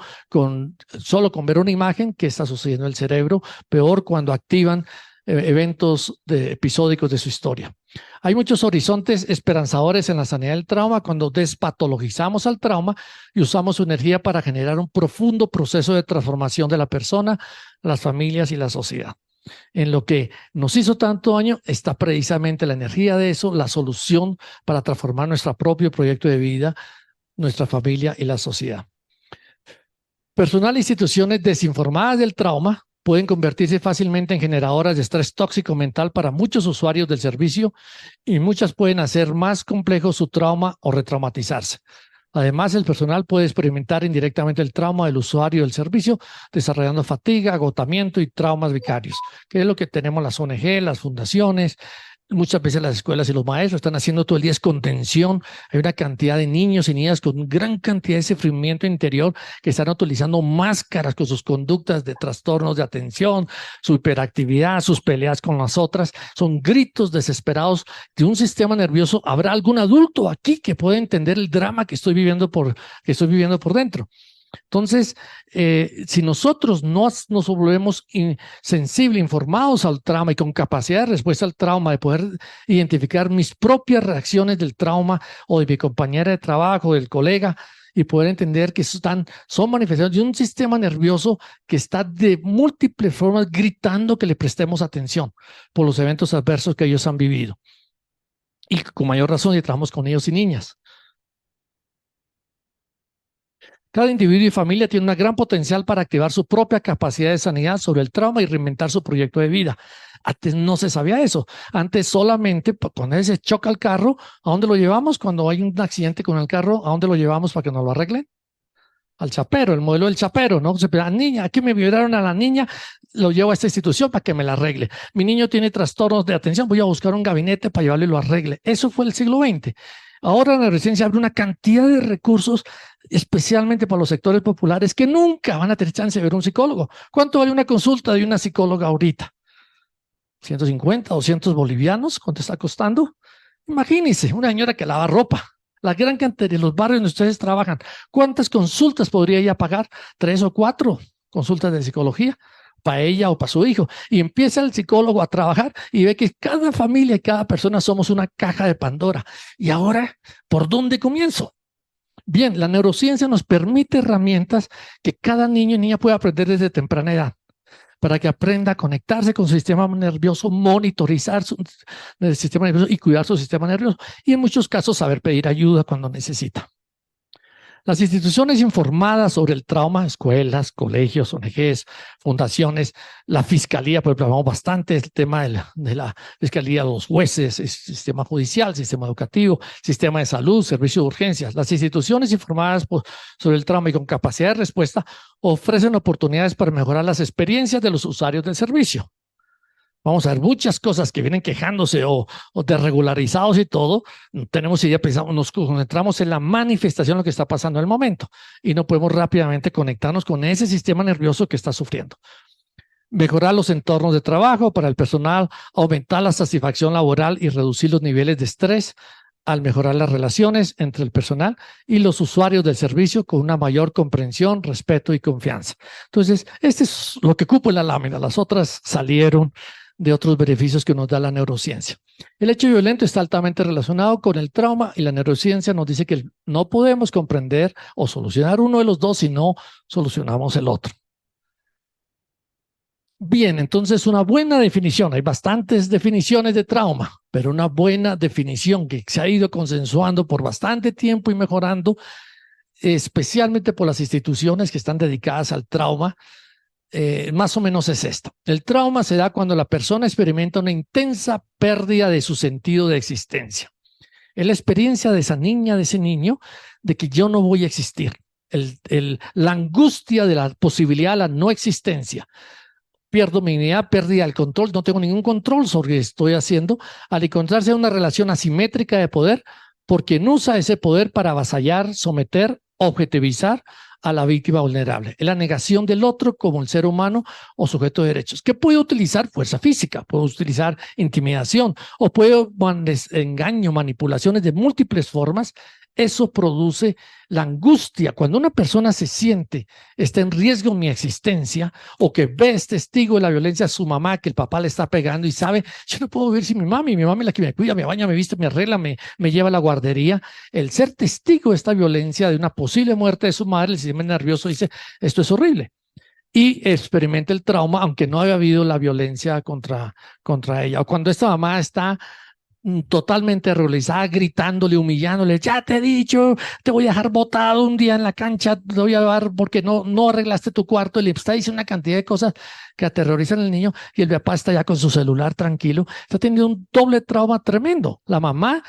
Speaker 2: solo con ver una imagen, qué está sucediendo en el cerebro, peor cuando activan eventos episódicos de su historia. Hay muchos horizontes esperanzadores en la sanidad del trauma cuando despatologizamos al trauma y usamos su energía para generar un profundo proceso de transformación de la persona, las familias y la sociedad. En lo que nos hizo tanto daño está precisamente la energía de eso, la solución para transformar nuestro propio proyecto de vida, nuestra familia y la sociedad. Personal e instituciones desinformadas del trauma pueden convertirse fácilmente en generadoras de estrés tóxico mental para muchos usuarios del servicio y muchas pueden hacer más complejo su trauma o retraumatizarse. Además, el personal puede experimentar indirectamente el trauma del usuario del servicio, desarrollando fatiga, agotamiento y traumas vicarios, que es lo que tenemos las ONG, las fundaciones. Muchas veces las escuelas y los maestros están haciendo todo el día es contención. Hay una cantidad de niños y niñas con gran cantidad de sufrimiento interior que están utilizando máscaras con sus conductas de trastornos de atención, su hiperactividad, sus peleas con las otras. Son gritos desesperados de un sistema nervioso. ¿Habrá algún adulto aquí que pueda entender el drama que estoy viviendo por dentro? Entonces, si nosotros no nos volvemos sensibles, informados al trauma y con capacidad de respuesta al trauma, de poder identificar mis propias reacciones del trauma o de mi compañera de trabajo, del colega, y poder entender que son manifestaciones de un sistema nervioso que está de múltiples formas gritando que le prestemos atención por los eventos adversos que ellos han vivido. Y con mayor razón si trabajamos con niños y niñas. Cada individuo y familia tiene un gran potencial para activar su propia capacidad de sanidad sobre el trauma y reinventar su proyecto de vida. Antes no se sabía eso. Antes solamente cuando se choca el carro, ¿a dónde lo llevamos? Cuando hay un accidente con el carro, ¿a dónde lo llevamos para que nos lo arreglen? Al chapero, el modelo del chapero, ¿no? Niña, aquí me violaron a la niña, lo llevo a esta institución para que me la arregle. Mi niño tiene trastornos de atención, voy a buscar un gabinete para llevarlo y lo arregle. Eso fue el siglo XX. Ahora la neurociencia abre una cantidad de recursos, especialmente para los sectores populares, que nunca van a tener chance de ver un psicólogo. ¿Cuánto vale una consulta de una psicóloga ahorita? 150, 200 bolivianos, ¿cuánto está costando? Imagínense, una señora que lava ropa. La gran cantidad de los barrios donde ustedes trabajan, ¿cuántas consultas podría ella pagar? 3 o 4 consultas de psicología para ella o para su hijo. Y empieza el psicólogo a trabajar y ve que cada familia y cada persona somos una caja de Pandora. Y ahora, ¿por dónde comienzo? Bien, la neurociencia nos permite herramientas que cada niño y niña puede aprender desde temprana edad, para que aprenda a conectarse con su sistema nervioso, monitorizar el sistema nervioso y cuidar su sistema nervioso, y en muchos casos saber pedir ayuda cuando necesita. Las instituciones informadas sobre el trauma, escuelas, colegios, ONGs, fundaciones, la fiscalía, por ejemplo, hablamos bastante del tema de la fiscalía, los jueces, el sistema judicial, sistema educativo, sistema de salud, servicio de urgencias. Las instituciones informadas sobre el trauma y con capacidad de respuesta ofrecen oportunidades para mejorar las experiencias de los usuarios del servicio. Vamos a ver muchas cosas que vienen quejándose o desregularizados y todo. No tenemos idea, pensamos, nos concentramos en la manifestación de lo que está pasando en el momento y no podemos rápidamente conectarnos con ese sistema nervioso que está sufriendo. Mejorar los entornos de trabajo para el personal, aumentar la satisfacción laboral y reducir los niveles de estrés al mejorar las relaciones entre el personal y los usuarios del servicio con una mayor comprensión, respeto y confianza. Entonces, este es lo que cupo en la lámina. Las otras salieron de otros beneficios que nos da la neurociencia. El hecho violento está altamente relacionado con el trauma y la neurociencia nos dice que no podemos comprender o solucionar uno de los dos si no solucionamos el otro. Bien, entonces una buena definición, hay bastantes definiciones de trauma, pero una buena definición que se ha ido consensuando por bastante tiempo y mejorando, especialmente por las instituciones que están dedicadas al trauma, más o menos es esta. El trauma se da cuando la persona experimenta una intensa pérdida de su sentido de existencia. Es la experiencia de esa niña, de ese niño, de que yo no voy a existir. la angustia de la posibilidad de la no existencia. Pierdo mi dignidad, pérdida del control, no tengo ningún control sobre lo que estoy haciendo, al encontrarse en una relación asimétrica de poder, por quien usa ese poder para avasallar, someter, objetivizar a la víctima vulnerable. Es la negación del otro como el ser humano o sujeto de derechos. ¿Qué puede utilizar? Fuerza física, puede utilizar intimidación o puede engaño, manipulaciones de múltiples formas. Eso produce la angustia. Cuando una persona se siente, está en riesgo mi existencia, o que ve, es testigo de la violencia de su mamá, que el papá le está pegando y sabe, yo no puedo vivir sin mi mami es la que me cuida, me baña, me viste, me arregla, me lleva a la guardería. El ser testigo de esta violencia, de una posible muerte de su madre, el sistema nervioso dice, esto es horrible. Y experimenta el trauma, aunque no haya habido la violencia contra ella. O cuando esta mamá está totalmente horrorizada, gritándole, humillándole, ya te he dicho, te voy a dejar botado un día en la cancha, te voy a llevar porque no arreglaste tu cuarto, y le está diciendo una cantidad de cosas que aterrorizan al niño, y el papá está ya con su celular tranquilo, está teniendo un doble trauma tremendo. La mamá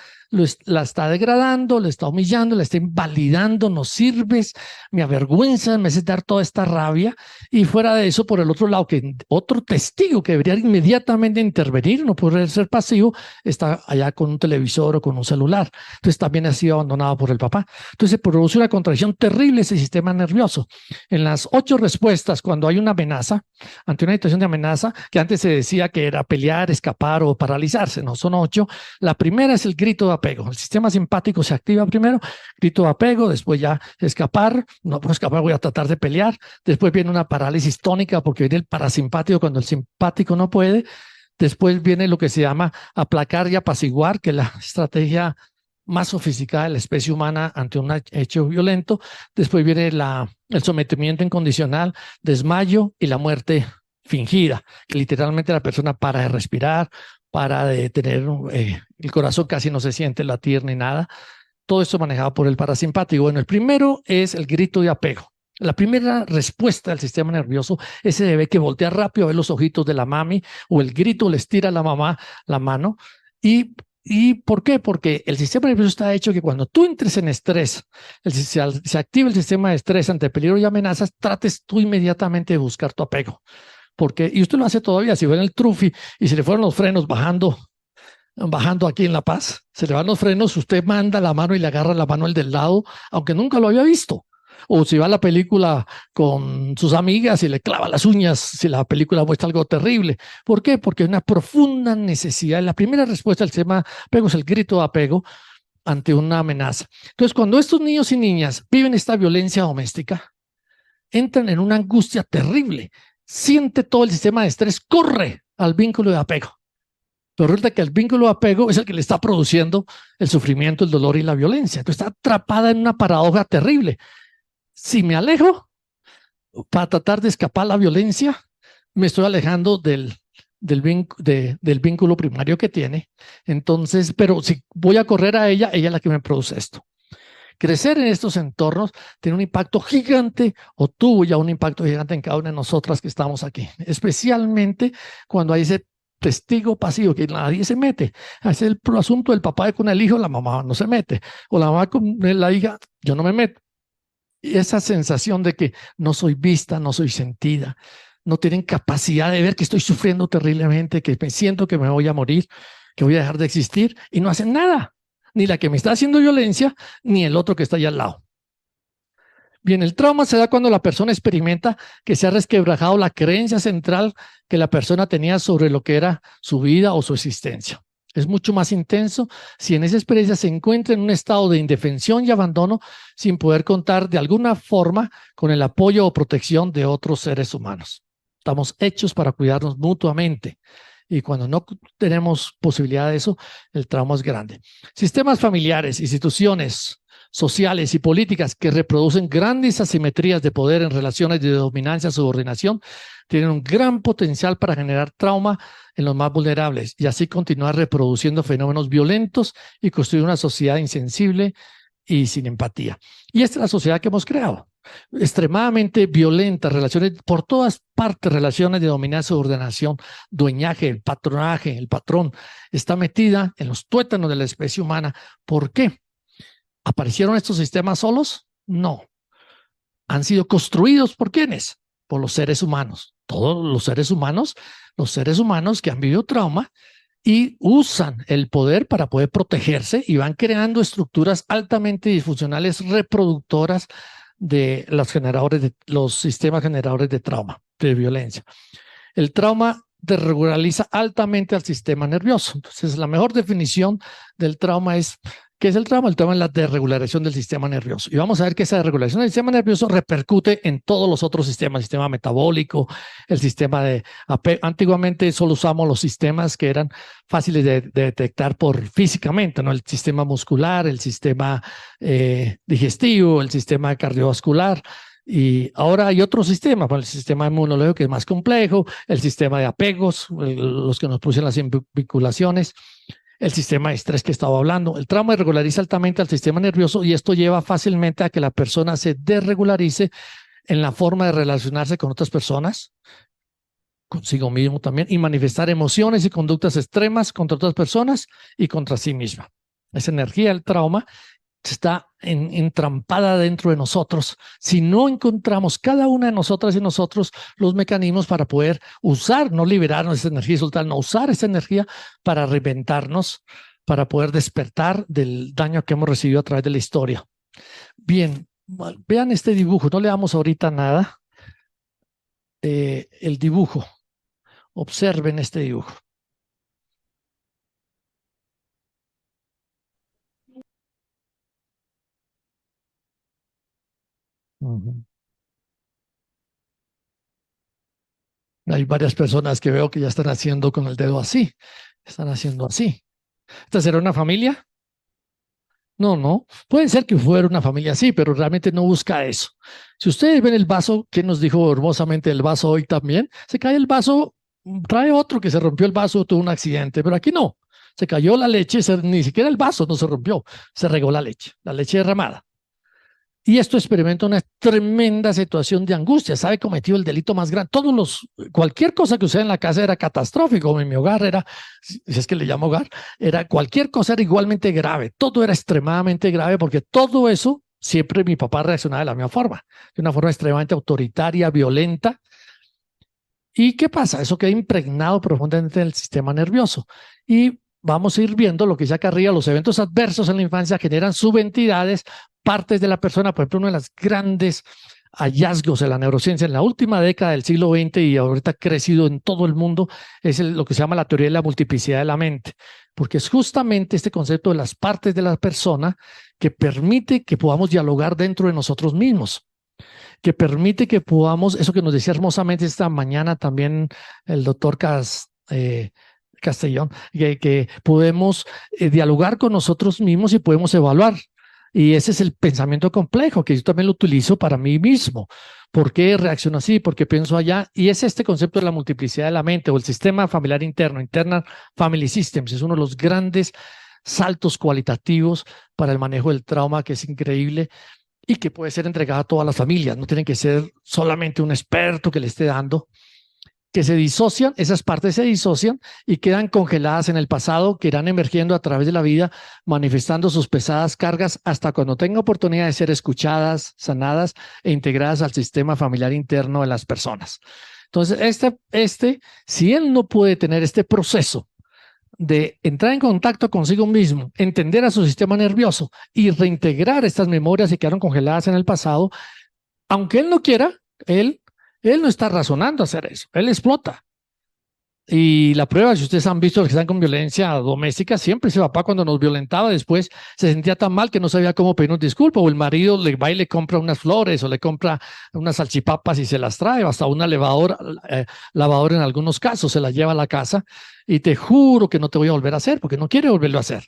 Speaker 2: la está degradando, le está humillando, le está invalidando, no sirves, me avergüenza, me hace dar toda esta rabia. Y fuera de eso, por el otro lado, que otro testigo que debería inmediatamente intervenir, no puede ser pasivo, está allá con un televisor o con un celular. Entonces también ha sido abandonado por el papá. Entonces se produce una contracción terrible ese sistema nervioso. En las 8 respuestas, cuando hay una amenaza, ante una situación de amenaza, que antes se decía que era pelear, escapar o paralizarse, no, son 8. La primera es el grito de apego. El sistema simpático se activa primero, grito de apego, después ya escapar, no puedo escapar, voy a tratar de pelear, después viene una parálisis tónica porque viene el parasimpático cuando el simpático no puede, después viene lo que se llama aplacar y apaciguar, que es la estrategia más sofisticada de la especie humana ante un hecho violento, después viene el sometimiento incondicional, desmayo y la muerte fingida, que literalmente la persona para de respirar, para de tener el corazón casi no se siente latir ni nada. Todo esto manejado por el parasimpático. Bueno, el primero es el grito de apego. La primera respuesta del sistema nervioso es ese bebé que voltea rápido a ver los ojitos de la mami, o el grito le estira a la mamá la mano. ¿Y por qué? Porque el sistema nervioso está hecho que cuando tú entres en estrés, se activa el sistema de estrés ante peligro y amenazas, trates tú inmediatamente de buscar tu apego. Porque, y usted lo hace todavía, si ven el Trufi y se le fueron los frenos bajando aquí en La Paz, se le van los frenos, usted manda la mano y le agarra la mano al del lado, aunque nunca lo había visto. O si va a la película con sus amigas y le clava las uñas, si la película muestra algo terrible. ¿Por qué? Porque hay una profunda necesidad. La primera respuesta al tema apego es el grito de apego ante una amenaza. Entonces, cuando estos niños y niñas viven esta violencia doméstica, entran en una angustia terrible. Siente todo el sistema de estrés, corre al vínculo de apego. Pero resulta que el vínculo de apego es el que le está produciendo el sufrimiento, el dolor y la violencia. Entonces está atrapada en una paradoja terrible. Si me alejo para tratar de escapar a la violencia, me estoy alejando del vínculo primario que tiene. Entonces, pero si voy a correr a ella, ella es la que me produce esto. Crecer en estos entornos tiene un impacto gigante, o tuvo ya un impacto gigante en cada una de nosotras que estamos aquí, especialmente cuando hay ese testigo pasivo que nadie se mete. Es el asunto del papá con el hijo, la mamá no se mete, o la mamá con la hija, yo no me meto. Y esa sensación de que no soy vista, no soy sentida, no tienen capacidad de ver que estoy sufriendo terriblemente, que me siento que me voy a morir, que voy a dejar de existir, y no hacen nada. Ni la que me está haciendo violencia, ni el otro que está allá al lado. Bien, el trauma se da cuando la persona experimenta que se ha resquebrajado la creencia central que la persona tenía sobre lo que era su vida o su existencia. Es mucho más intenso si en esa experiencia se encuentra en un estado de indefensión y abandono sin poder contar de alguna forma con el apoyo o protección de otros seres humanos. Estamos hechos para cuidarnos mutuamente. Y cuando no tenemos posibilidad de eso, el trauma es grande. Sistemas familiares, instituciones sociales y políticas que reproducen grandes asimetrías de poder en relaciones de dominancia, subordinación, tienen un gran potencial para generar trauma en los más vulnerables y así continuar reproduciendo fenómenos violentos y construir una sociedad insensible y sin empatía. Y esta es la sociedad que hemos creado. Extremadamente violenta, relaciones por todas partes, relaciones de dominancia, subordinación, dueñaje, el patronaje, el patrón, está metida en los tuétanos de la especie humana. ¿Por qué? ¿Aparecieron estos sistemas solos? No. han sido construidos ¿por quiénes? Por los seres humanos. Todos los seres humanos que han vivido trauma y usan el poder para poder protegerse y van creando estructuras altamente disfuncionales reproductoras de los sistemas generadores de trauma, de violencia. El trauma desregulariza altamente al sistema nervioso. Entonces, la mejor definición del trauma es, ¿qué es el trauma? El trauma es la desregulación del sistema nervioso. Y vamos a ver que esa desregulación del sistema nervioso repercute en todos los otros sistemas, el sistema metabólico, el sistema de apego. Antiguamente solo usamos los sistemas que eran fáciles de detectar físicamente, ¿no? El sistema muscular, el sistema digestivo, el sistema cardiovascular. Y ahora hay otro sistema, el sistema inmunológico que es más complejo, el sistema de apegos, los que nos producen las vinculaciones, el sistema de estrés que estaba hablando. El trauma regulariza altamente al sistema nervioso y esto lleva fácilmente a que la persona se desregularice en la forma de relacionarse con otras personas, consigo mismo también, y manifestar emociones y conductas extremas contra otras personas y contra sí misma. Esa energía del trauma está entrampada dentro de nosotros. Si no encontramos cada una de nosotras y nosotros los mecanismos para poder usar, no liberarnos esa energía y soltar, no usar esa energía para reinventarnos, para poder despertar del daño que hemos recibido a través de la historia. Bien, vean este dibujo, no le damos ahorita nada. El dibujo, observen este dibujo. Hay varias personas que veo que ya están haciendo con el dedo así. Están haciendo así. ¿Esta será una familia? No. Puede ser que fuera una familia así, pero realmente no busca eso. Si ustedes ven el vaso, que nos dijo hermosamente el vaso hoy también, se cae el vaso, trae otro que se rompió el vaso, tuvo un accidente, pero aquí no. Se cayó la leche, ni siquiera el vaso no se rompió, se regó la leche derramada. Y esto experimenta una tremenda situación de angustia. Sabe cometido el delito más grande. Cualquier cosa que usted en la casa era catastrófico, como en mi hogar era, si es que le llamo hogar, cualquier cosa era igualmente grave. Todo era extremadamente grave porque todo eso, siempre mi papá reaccionaba de la misma forma, de una forma extremadamente autoritaria, violenta. ¿Y qué pasa? Eso queda impregnado profundamente en el sistema nervioso. Y vamos a ir viendo lo que dice acá arriba, los eventos adversos en la infancia generan subentidades, partes de la persona. Por ejemplo, uno de los grandes hallazgos de la neurociencia en la última década del siglo XX y ahorita ha crecido en todo el mundo es lo que se llama la teoría de la multiplicidad de la mente, porque es justamente este concepto de las partes de la persona que permite que podamos dialogar dentro de nosotros mismos, que permite que podamos, eso que nos decía hermosamente esta mañana también el doctor Castellón, que podemos dialogar con nosotros mismos y podemos evaluar. Y ese es el pensamiento complejo que yo también lo utilizo para mí mismo. ¿Por qué reacciono así? ¿Por qué pienso allá? Y es este concepto de la multiplicidad de la mente o el sistema familiar interno, Internal Family Systems. Es uno de los grandes saltos cualitativos para el manejo del trauma, que es increíble y que puede ser entregado a todas las familias. No tiene que ser solamente un experto que le esté dando, que se disocian, esas partes se disocian y quedan congeladas en el pasado, que irán emergiendo a través de la vida, manifestando sus pesadas cargas hasta cuando tenga oportunidad de ser escuchadas, sanadas e integradas al sistema familiar interno de las personas. Entonces, si él no puede tener este proceso de entrar en contacto consigo mismo, entender a su sistema nervioso y reintegrar estas memorias que quedaron congeladas en el pasado, aunque él no quiera, él no está razonando hacer eso, él explota. Y la prueba, si ustedes han visto los que están con violencia doméstica, siempre ese papá cuando nos violentaba después se sentía tan mal que no sabía cómo pedirnos disculpas, o el marido le va y le compra unas flores o le compra unas salchipapas y se las trae, hasta una lavadora en algunos casos se la lleva a la casa y te juro que no te voy a volver a hacer porque no quiere volverlo a hacer.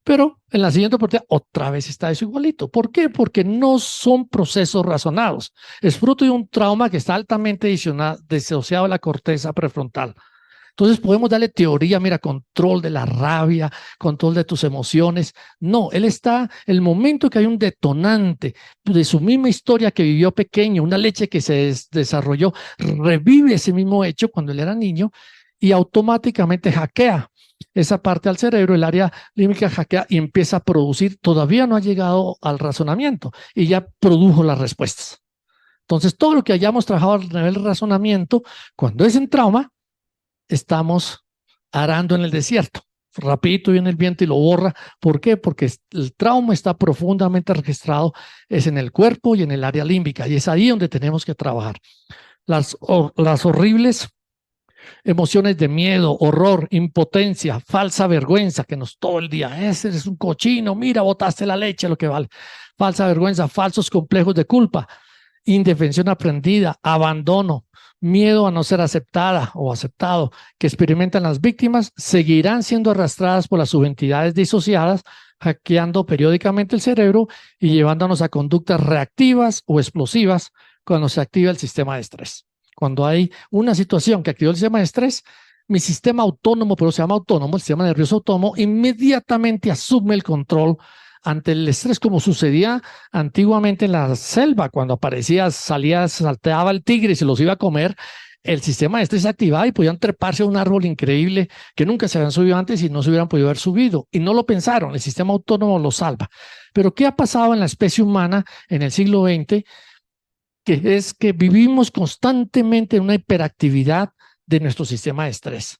Speaker 2: Pero en la siguiente oportunidad otra vez está eso igualito. ¿Por qué? Porque no son procesos razonados. Es fruto de un trauma que está altamente disociado de la corteza prefrontal. Entonces podemos darle teoría, mira, control de la rabia, control de tus emociones. No, él está, el momento que hay un detonante de su misma historia que vivió pequeño, una leche que se desarrolló, revive ese mismo hecho cuando él era niño y automáticamente hackea esa parte al cerebro, el área límbica hackea y empieza a producir, todavía no ha llegado al razonamiento y ya produjo las respuestas. Entonces, todo lo que hayamos trabajado a nivel de razonamiento, cuando es en trauma, estamos arando en el desierto. Rapidito viene el viento y lo borra. ¿Por qué? Porque el trauma está profundamente registrado, es en el cuerpo y en el área límbica, y es ahí donde tenemos que trabajar. Las horribles emociones de miedo, horror, impotencia, falsa vergüenza, que nos todo el día, ese es un cochino, mira, botaste la leche, lo que vale. Falsa vergüenza, falsos complejos de culpa, indefensión aprendida, abandono, miedo a no ser aceptada o aceptado, que experimentan las víctimas, seguirán siendo arrastradas por las subentidades disociadas, hackeando periódicamente el cerebro y llevándonos a conductas reactivas o explosivas cuando se activa el sistema de estrés. Cuando hay una situación que activa el sistema de estrés, mi sistema autónomo, pero se llama autónomo, el sistema nervioso autónomo, inmediatamente asume el control ante el estrés, como sucedía antiguamente en la selva, cuando aparecía, salía, salteaba el tigre y se los iba a comer. El sistema de estrés se activaba y podían treparse a un árbol increíble que nunca se habían subido antes y no se hubieran podido haber subido. Y no lo pensaron, el sistema autónomo lo salva. Pero ¿qué ha pasado en la especie humana en el siglo XX? Que es que vivimos constantemente en una hiperactividad de nuestro sistema de estrés.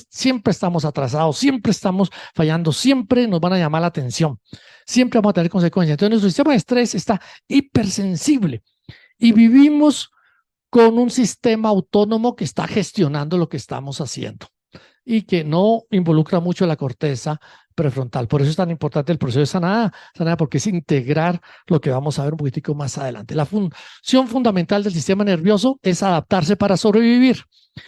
Speaker 2: Siempre estamos atrasados, siempre estamos fallando, siempre nos van a llamar la atención, siempre vamos a tener consecuencias. Entonces, nuestro sistema de estrés está hipersensible y vivimos con un sistema autónomo que está gestionando lo que estamos haciendo y que no involucra mucho la corteza prefrontal. Por eso es tan importante el proceso de sanada, porque es integrar lo que vamos a ver un poquitico más adelante. La función fundamental del sistema nervioso es adaptarse para sobrevivir.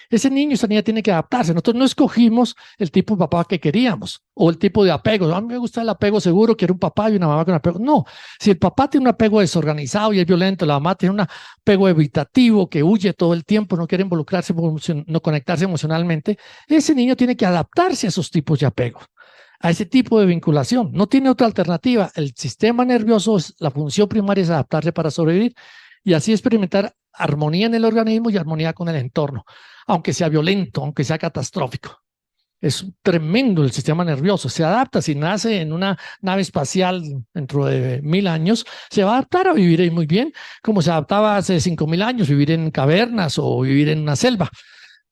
Speaker 2: Ese niño, esa niña tiene que adaptarse. Nosotros no escogimos el tipo de papá que queríamos o el tipo de apego. A mí me gusta el apego seguro, quiero un papá y una mamá con apego. No, si el papá tiene un apego desorganizado y es violento, la mamá tiene un apego evitativo que huye todo el tiempo, no quiere involucrarse, no conectarse emocionalmente, ese niño tiene que adaptarse a esos tipos de apego, a ese tipo de vinculación. No tiene otra alternativa. El sistema nervioso, la función primaria es adaptarse para sobrevivir y así experimentar armonía en el organismo y armonía con el entorno, aunque sea violento, aunque sea catastrófico. Es tremendo el sistema nervioso. Se adapta. Si nace en una nave espacial dentro de 1000 años, se va a adaptar a vivir ahí muy bien, como se adaptaba hace 5000 años, vivir en cavernas o vivir en una selva.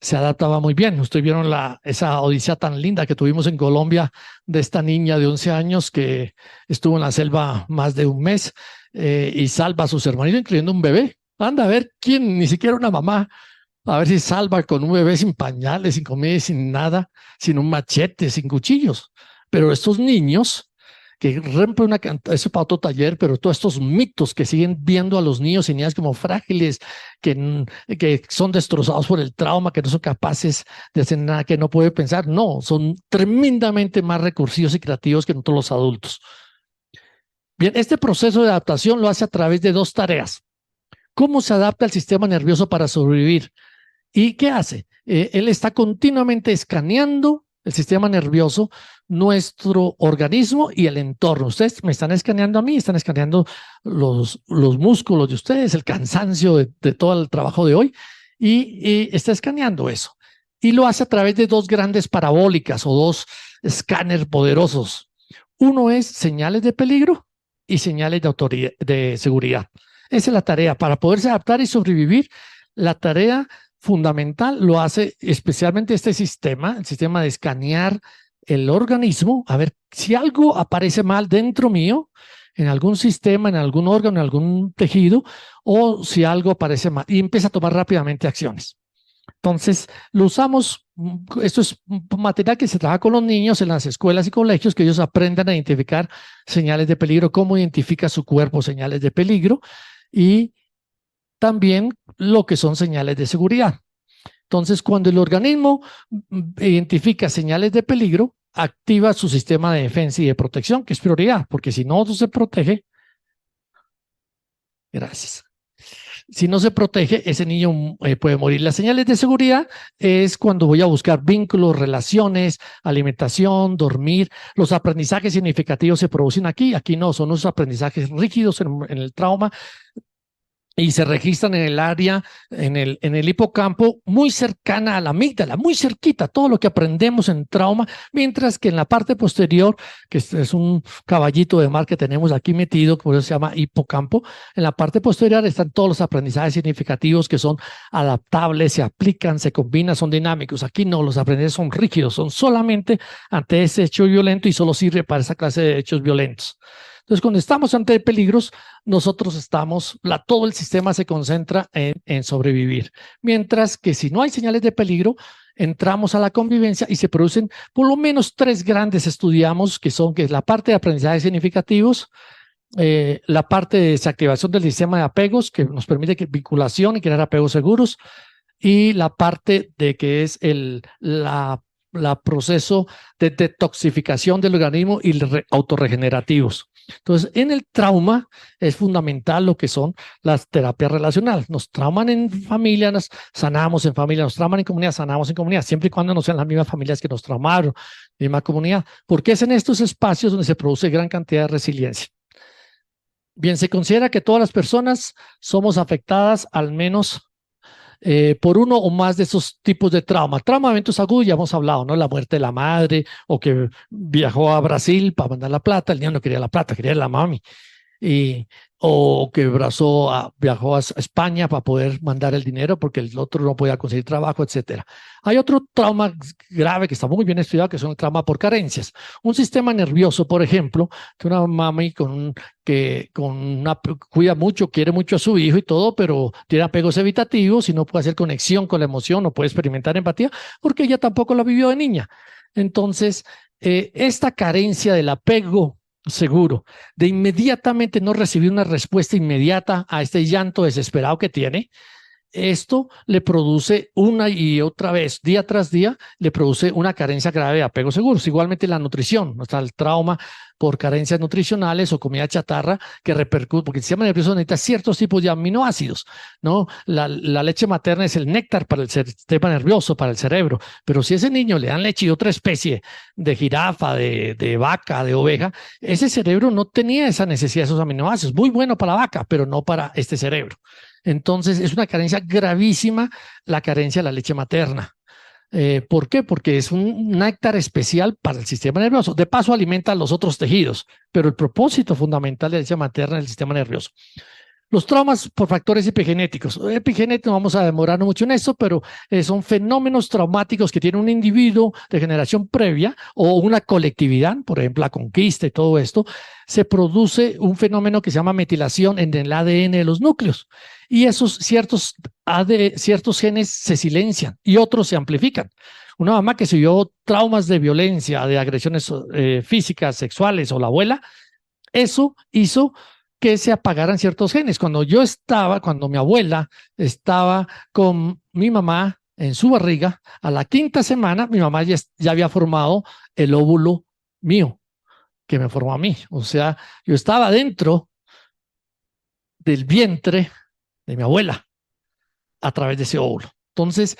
Speaker 2: Se adaptaba muy bien. Ustedes vieron esa odisea tan linda que tuvimos en Colombia de esta niña de 11 años que estuvo en la selva más de un mes y salva a sus hermanitos, incluyendo un bebé. Anda a ver quién, ni siquiera una mamá, a ver si salva con un bebé sin pañales, sin comida, sin nada, sin un machete, sin cuchillos. Pero estos niños que rompen eso para otro taller, pero todos estos mitos que siguen viendo a los niños y niñas como frágiles, que son destrozados por el trauma, que no son capaces de hacer nada, que no pueden pensar, no, son tremendamente más recursivos y creativos que nosotros los adultos. Bien, este proceso de adaptación lo hace a través de dos tareas. ¿Cómo se adapta el sistema nervioso para sobrevivir? ¿Y qué hace? Él está continuamente escaneando el sistema nervioso, nuestro organismo y el entorno. Ustedes me están escaneando a mí, están escaneando los músculos de ustedes, el cansancio de todo el trabajo de hoy, y está escaneando eso. Y lo hace a través de dos grandes parabólicas o dos escáneres poderosos. Uno es señales de peligro y señales de seguridad. Esa es la tarea. Para poderse adaptar y sobrevivir, la tarea fundamental lo hace especialmente este sistema, el sistema de escanear el organismo, a ver si algo aparece mal dentro mío, en algún sistema, en algún órgano, en algún tejido, o si algo aparece mal y empieza a tomar rápidamente acciones. Entonces, lo usamos, esto es material que se trabaja con los niños en las escuelas y colegios, que ellos aprendan a identificar señales de peligro, cómo identifica su cuerpo señales de peligro y también lo que son señales de seguridad. Entonces, cuando el organismo identifica señales de peligro, activa su sistema de defensa y de protección, que es prioridad, porque si no se protege, gracias. Si no se protege, ese niño puede morir. Las señales de seguridad es cuando voy a buscar vínculos, relaciones, alimentación, dormir. Los aprendizajes significativos se producen aquí. Aquí no, son los aprendizajes rígidos en el trauma. y se registran en el área, en el hipocampo, muy cercana a la amígdala, muy cerquita, todo lo que aprendemos en trauma, mientras que en la parte posterior, que es un caballito de mar que tenemos aquí metido, por eso se llama hipocampo, en la parte posterior están todos los aprendizajes significativos que son adaptables, se aplican, se combinan, son dinámicos. Aquí no, los aprendizajes son rígidos, son solamente ante ese hecho violento y solo sirve para esa clase de hechos violentos. Entonces, cuando estamos ante peligros, nosotros estamos, todo el sistema se concentra en sobrevivir. Mientras que si no hay señales de peligro, entramos a la convivencia y se producen por lo menos 3 grandes estudiamos, que es la parte de aprendizajes significativos, la parte de desactivación del sistema de apegos, que nos permite vinculación y crear apegos seguros, y la parte de que es la proceso de detoxificación del organismo y autorregenerativos. Entonces, en el trauma es fundamental lo que son las terapias relacionales. Nos trauman en familia, nos sanamos en familia, nos trauman en comunidad, sanamos en comunidad, siempre y cuando no sean las mismas familias que nos traumaron, misma comunidad, porque es en estos espacios donde se produce gran cantidad de resiliencia. Bien, se considera que todas las personas somos afectadas al menos por uno o más de esos tipos de trauma. Trauma de eventos agudos, ya hemos hablado, ¿no? La muerte de la madre, o que viajó a Brasil para mandar la plata, el niño no quería la plata, quería la mami. O que viajó a España para poder mandar el dinero porque el otro no podía conseguir trabajo, etcétera. Hay otro trauma grave que está muy bien estudiado, que son el trauma por carencias. Un sistema nervioso, por ejemplo, que una mami cuida mucho, quiere mucho a su hijo y todo, pero tiene apegos evitativos y no puede hacer conexión con la emoción, no puede experimentar empatía porque ella tampoco la vivió de niña. Entonces, esta carencia del apego seguro, de inmediatamente no recibir una respuesta inmediata a este llanto desesperado que tiene, esto le produce una y otra vez, día tras día, le produce una carencia grave de apegos seguros. Igualmente la nutrición, está el trauma por carencias nutricionales o comida chatarra que repercute, porque el sistema nervioso necesita ciertos tipos de aminoácidos, ¿no? La leche materna es el néctar para el sistema nervioso, para el cerebro, pero si a ese niño le dan leche de otra especie, de jirafa, de vaca, de oveja, ese cerebro no tenía esa necesidad de esos aminoácidos. Muy bueno para la vaca, pero no para este cerebro. Entonces, es una carencia gravísima la carencia de la leche materna. ¿Por qué? Porque es un néctar especial para el sistema nervioso. De paso, alimenta los otros tejidos, pero el propósito fundamental de la leche materna es el sistema nervioso. Los traumas por factores epigenéticos. Epigenéticos, no vamos a demorar mucho en eso, pero son fenómenos traumáticos que tiene un individuo de generación previa o una colectividad, por ejemplo, la conquista y todo esto. Se produce un fenómeno que se llama metilación en el ADN de los núcleos y esos ciertos genes se silencian y otros se amplifican. Una mamá que se vio traumas de violencia, de agresiones físicas, sexuales o la abuela, eso hizo que se apagaran ciertos genes. Cuando mi abuela estaba con mi mamá en su barriga, a la 5ª semana, mi mamá ya había formado el óvulo mío, que me formó a mí. O sea, yo estaba dentro del vientre de mi abuela a través de ese óvulo. Entonces,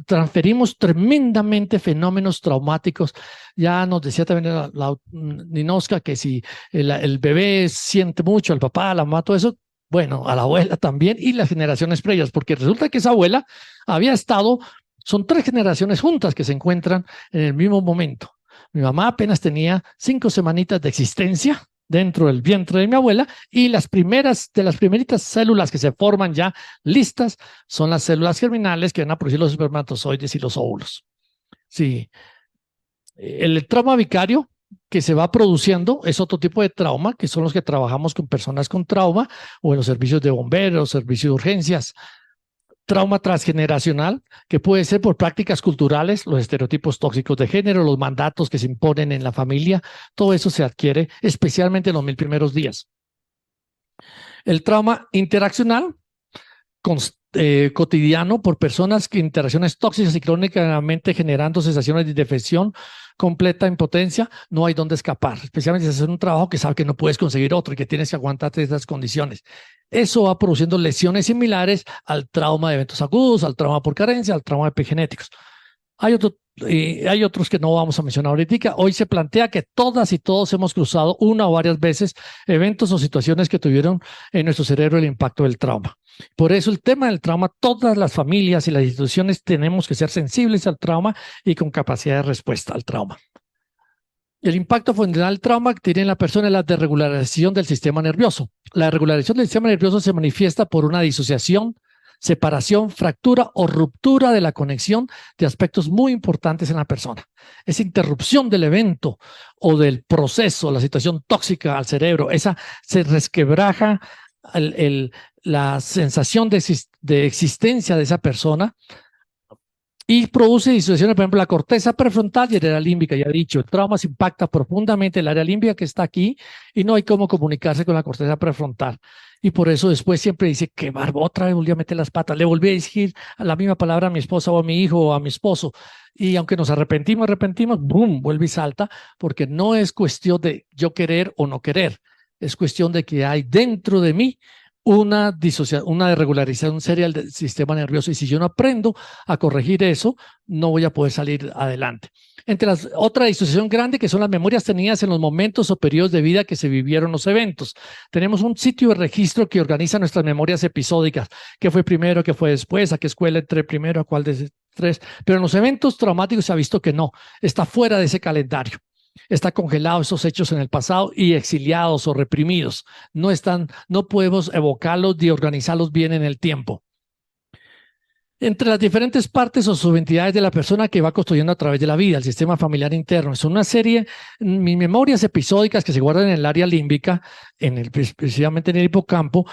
Speaker 2: transferimos tremendamente fenómenos traumáticos. Ya nos decía también la Ninoska que si el bebé siente mucho, el papá, la mamá, todo eso, bueno, a la abuela también y las generaciones previas, porque resulta que esa abuela había estado, son 3 generaciones juntas que se encuentran en el mismo momento. Mi mamá apenas tenía 5 semanitas de existencia dentro del vientre de mi abuela y las primeritas células que se forman ya listas son las células germinales que van a producir los espermatozoides y los óvulos. Sí. El trauma vicario que se va produciendo es otro tipo de trauma, que son los que trabajamos con personas con trauma o en los servicios de bomberos, servicios de urgencias. Trauma transgeneracional, que puede ser por prácticas culturales, los estereotipos tóxicos de género, los mandatos que se imponen en la familia, todo eso se adquiere especialmente en los 1000 primeros días. El trauma interaccional, cotidiano por personas que interacciones tóxicas y crónicamente generando sensaciones de indefensión, completa impotencia, no hay dónde escapar, especialmente si haces un trabajo que sabes que no puedes conseguir otro y que tienes que aguantarte esas condiciones. Eso va produciendo lesiones similares al trauma de eventos agudos, al trauma por carencia, al trauma epigenéticos. Hay otro y hay otros que no vamos a mencionar ahorita. Hoy se plantea que todas y todos hemos cruzado una o varias veces eventos o situaciones que tuvieron en nuestro cerebro el impacto del trauma. Por eso el tema del trauma, todas las familias y las instituciones tenemos que ser sensibles al trauma y con capacidad de respuesta al trauma. El impacto fundamental del trauma que tiene en la persona es la desregularización del sistema nervioso. La desregularización del sistema nervioso se manifiesta por una disociación, separación, fractura o ruptura de la conexión de aspectos muy importantes en la persona. Esa interrupción del evento o del proceso, la situación tóxica al cerebro, esa se resquebraja la sensación de existencia de esa persona y produce disociaciones, por ejemplo, la corteza prefrontal y el área límbica. Ya he dicho, el trauma se impacta profundamente el área límbica que está aquí y no hay cómo comunicarse con la corteza prefrontal. Y por eso después siempre dice, qué barba, otra vez volví a meter las patas, le volví a decir la misma palabra a mi esposa o a mi hijo o a mi esposo. Y aunque nos arrepentimos, boom, vuelve y salta, porque no es cuestión de yo querer o no querer, es cuestión de que hay dentro de mí una desregularización serial del sistema nervioso, y si yo no aprendo a corregir eso, no voy a poder salir adelante. Entre las otra disociación grande, que son las memorias tenidas en los momentos o periodos de vida que se vivieron los eventos. Tenemos un sitio de registro que organiza nuestras memorias episódicas, qué fue primero, qué fue después, a qué escuela entré primero, a cuál de tres, pero en los eventos traumáticos se ha visto que no, está fuera de ese calendario. Está congelado esos hechos en el pasado y exiliados o reprimidos. No podemos evocarlos ni organizarlos bien en el tiempo. Entre las diferentes partes o subentidades de la persona que va construyendo a través de la vida, el sistema familiar interno. Son una serie, mis memorias episódicas que se guardan en el área límbica, precisamente en el hipocampo.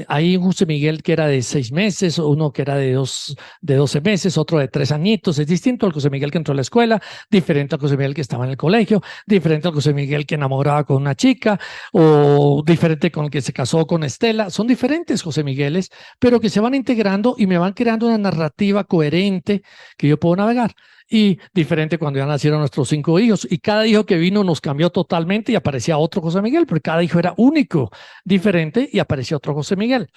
Speaker 2: Hay un José Miguel que era de 6 meses, uno que era de 12 meses, otro de 3 añitos. Es distinto al José Miguel que entró a la escuela, diferente al José Miguel que estaba en el colegio, diferente al José Miguel que enamoraba con una chica, o diferente con el que se casó con Estela. Son diferentes José Migueles, pero que se van integrando y me van creando una narrativa coherente que yo puedo navegar. Y diferente cuando ya nacieron nuestros 5 hijos, y cada hijo que vino nos cambió totalmente y aparecía otro José Miguel, porque cada hijo era único, diferente, y apareció otro José Miguel.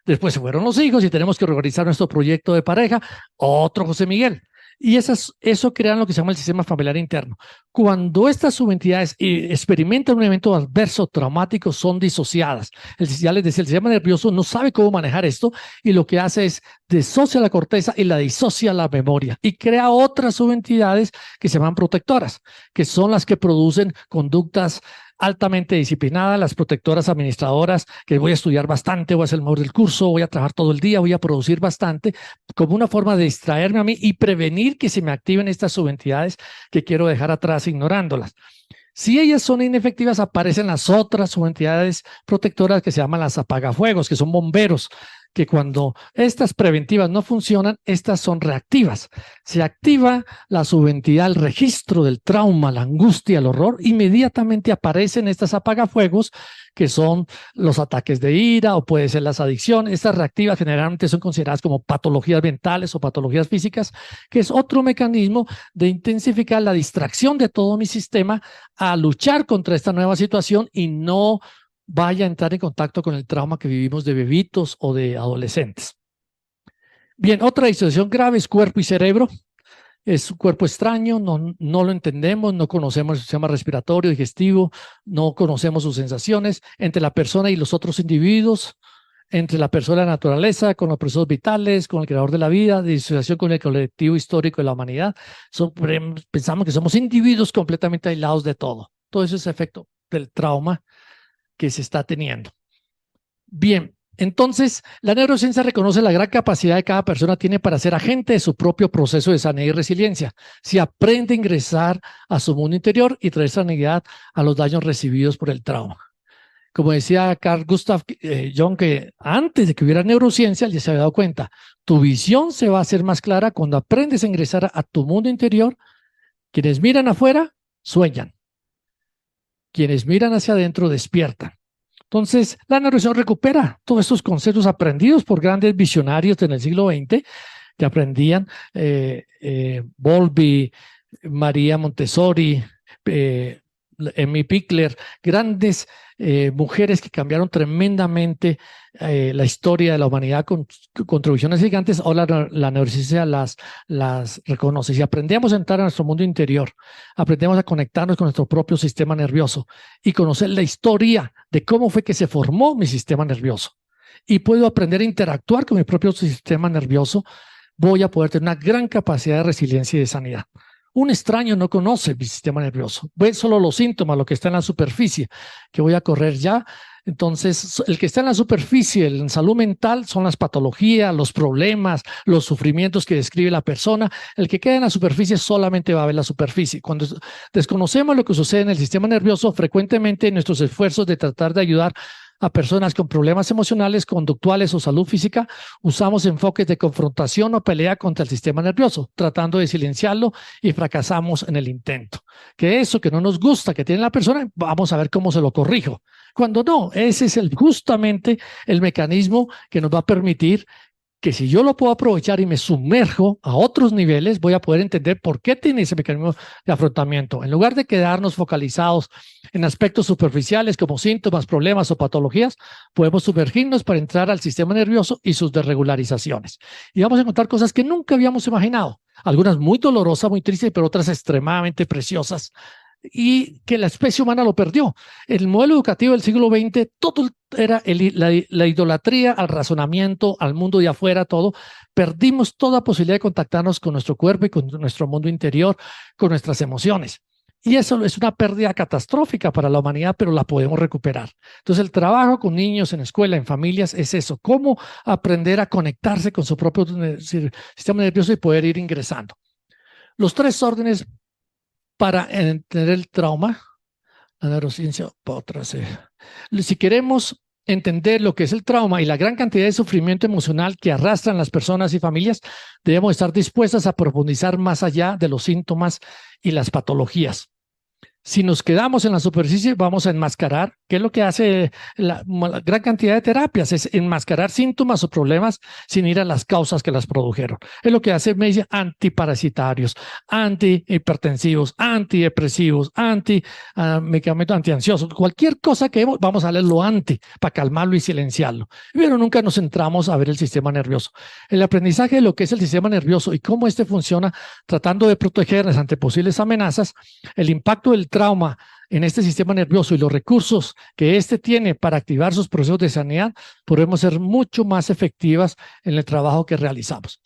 Speaker 2: Después se fueron los hijos y tenemos que organizar nuestro proyecto de pareja, otro José Miguel. Y eso crea lo que se llama el sistema familiar interno. Cuando estas subentidades experimentan un evento adverso traumático, son disociadas. Ya les decía, el sistema nervioso no sabe cómo manejar esto, y lo que hace es disocia la corteza y la disocia la memoria y crea otras subentidades que se llaman protectoras, que son las que producen conductas altamente disciplinadas, las protectoras administradoras, que voy a estudiar bastante, voy a ser el mejor del curso, voy a trabajar todo el día, voy a producir bastante, como una forma de distraerme a mí y prevenir que se me activen estas subentidades que quiero dejar atrás ignorándolas. Si ellas son inefectivas, aparecen las otras subentidades protectoras que se llaman las apagafuegos, que son bomberos, que cuando estas preventivas no funcionan, estas son reactivas. Se activa la subentidad, el registro del trauma, la angustia, el horror, inmediatamente aparecen estas apagafuegos, que son los ataques de ira o puede ser las adicciones. Estas reactivas generalmente son consideradas como patologías mentales o patologías físicas, que es otro mecanismo de intensificar la distracción de todo mi sistema a luchar contra esta nueva situación y no vaya a entrar en contacto con el trauma que vivimos de bebitos o de adolescentes. Bien, otra disociación grave es cuerpo y cerebro. Es un cuerpo extraño, no lo entendemos, no conocemos el sistema respiratorio, digestivo, no conocemos sus sensaciones entre la persona y los otros individuos, entre la persona y la naturaleza, con los procesos vitales, con el creador de la vida, disociación con el colectivo histórico de la humanidad. Pensamos que somos individuos completamente aislados de todo. Todo eso es efecto del trauma que se está teniendo. Bien, entonces la neurociencia reconoce la gran capacidad que cada persona tiene para ser agente de su propio proceso de sanidad y resiliencia. Si aprende a ingresar a su mundo interior y traer sanidad a los daños recibidos por el trauma. Como decía Carl Gustav Jung, que antes de que hubiera neurociencia, ya se había dado cuenta, tu visión se va a hacer más clara cuando aprendes a ingresar a tu mundo interior. Quienes miran afuera, sueñan. Quienes miran hacia adentro, despiertan. Entonces, la neurociencia recupera todos estos conceptos aprendidos por grandes visionarios en el siglo XX, que aprendían Bowlby, María Montessori, Emmy Pickler, grandes mujeres que cambiaron tremendamente la historia de la humanidad con contribuciones gigantes. Ahora la neurociencia las reconoce. Si aprendemos a entrar a nuestro mundo interior, aprendemos a conectarnos con nuestro propio sistema nervioso y conocer la historia de cómo fue que se formó mi sistema nervioso, y puedo aprender a interactuar con mi propio sistema nervioso, voy a poder tener una gran capacidad de resiliencia y de sanidad. Un extraño no conoce mi sistema nervioso, ve solo los síntomas, lo que está en la superficie, que voy a correr ya. Entonces, el que está en la superficie, en salud mental, son las patologías, los problemas, los sufrimientos que describe la persona. El que queda en la superficie solamente va a ver la superficie. Cuando desconocemos lo que sucede en el sistema nervioso, frecuentemente nuestros esfuerzos de tratar de ayudar a personas con problemas emocionales, conductuales o salud física, usamos enfoques de confrontación o pelea contra el sistema nervioso, tratando de silenciarlo, y fracasamos en el intento. Que eso que no nos gusta que tiene la persona, vamos a ver cómo se lo corrijo. Cuando no, ese es justamente el mecanismo que nos va a permitir que, si yo lo puedo aprovechar y me sumerjo a otros niveles, voy a poder entender por qué tiene ese mecanismo de afrontamiento. En lugar de quedarnos focalizados en aspectos superficiales como síntomas, problemas o patologías, podemos sumergirnos para entrar al sistema nervioso y sus desregularizaciones. Y vamos a encontrar cosas que nunca habíamos imaginado. Algunas muy dolorosas, muy tristes, pero otras extremadamente preciosas, y que la especie humana lo perdió. El modelo educativo del siglo XX, todo era la idolatría al razonamiento, al mundo de afuera, todo. Perdimos toda posibilidad de contactarnos con nuestro cuerpo y con nuestro mundo interior, con nuestras emociones. Y eso es una pérdida catastrófica para la humanidad, pero la podemos recuperar. Entonces, el trabajo con niños en escuela, en familias, es eso: cómo aprender a conectarse con su propio sistema nervioso y poder ir ingresando. Los 3 órdenes para entender el trauma, la neurociencia, si queremos entender lo que es el trauma y la gran cantidad de sufrimiento emocional que arrastran las personas y familias, debemos estar dispuestas a profundizar más allá de los síntomas y las patologías. Si nos quedamos en la superficie, vamos a enmascarar, que es lo que hace la gran cantidad de terapias, es enmascarar síntomas o problemas sin ir a las causas que las produjeron. Es lo que hace medicina: antiparasitarios, antihipertensivos, antidepresivos, medicamentos antiansiosos, cualquier cosa que vamos a leer lo anti para calmarlo y silenciarlo. Pero nunca nos centramos a ver el sistema nervioso. El aprendizaje de lo que es el sistema nervioso y cómo este funciona, tratando de protegernos ante posibles amenazas, el impacto del trauma en este sistema nervioso y los recursos que éste tiene para activar sus procesos de sanidad, podemos ser mucho más efectivas en el trabajo que realizamos.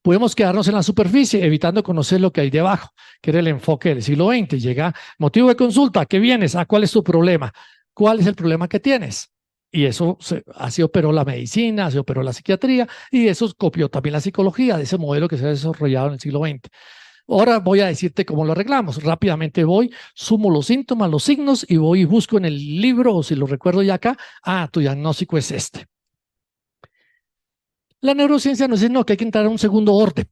Speaker 2: Podemos quedarnos en la superficie, evitando conocer lo que hay debajo, que era el enfoque del siglo XX. Llega motivo de consulta: ¿a qué vienes? ¿A cuál es tu problema? ¿Cuál es el problema que tienes? Y eso así operó la medicina, así operó la psiquiatría, y eso copió también la psicología de ese modelo que se ha desarrollado en el siglo XX. Ahora voy a decirte cómo lo arreglamos. Rápidamente voy, sumo los síntomas, los signos, y voy y busco en el libro, o si lo recuerdo ya acá: tu diagnóstico es este. La neurociencia nos dice no, que hay que entrar a un segundo orden.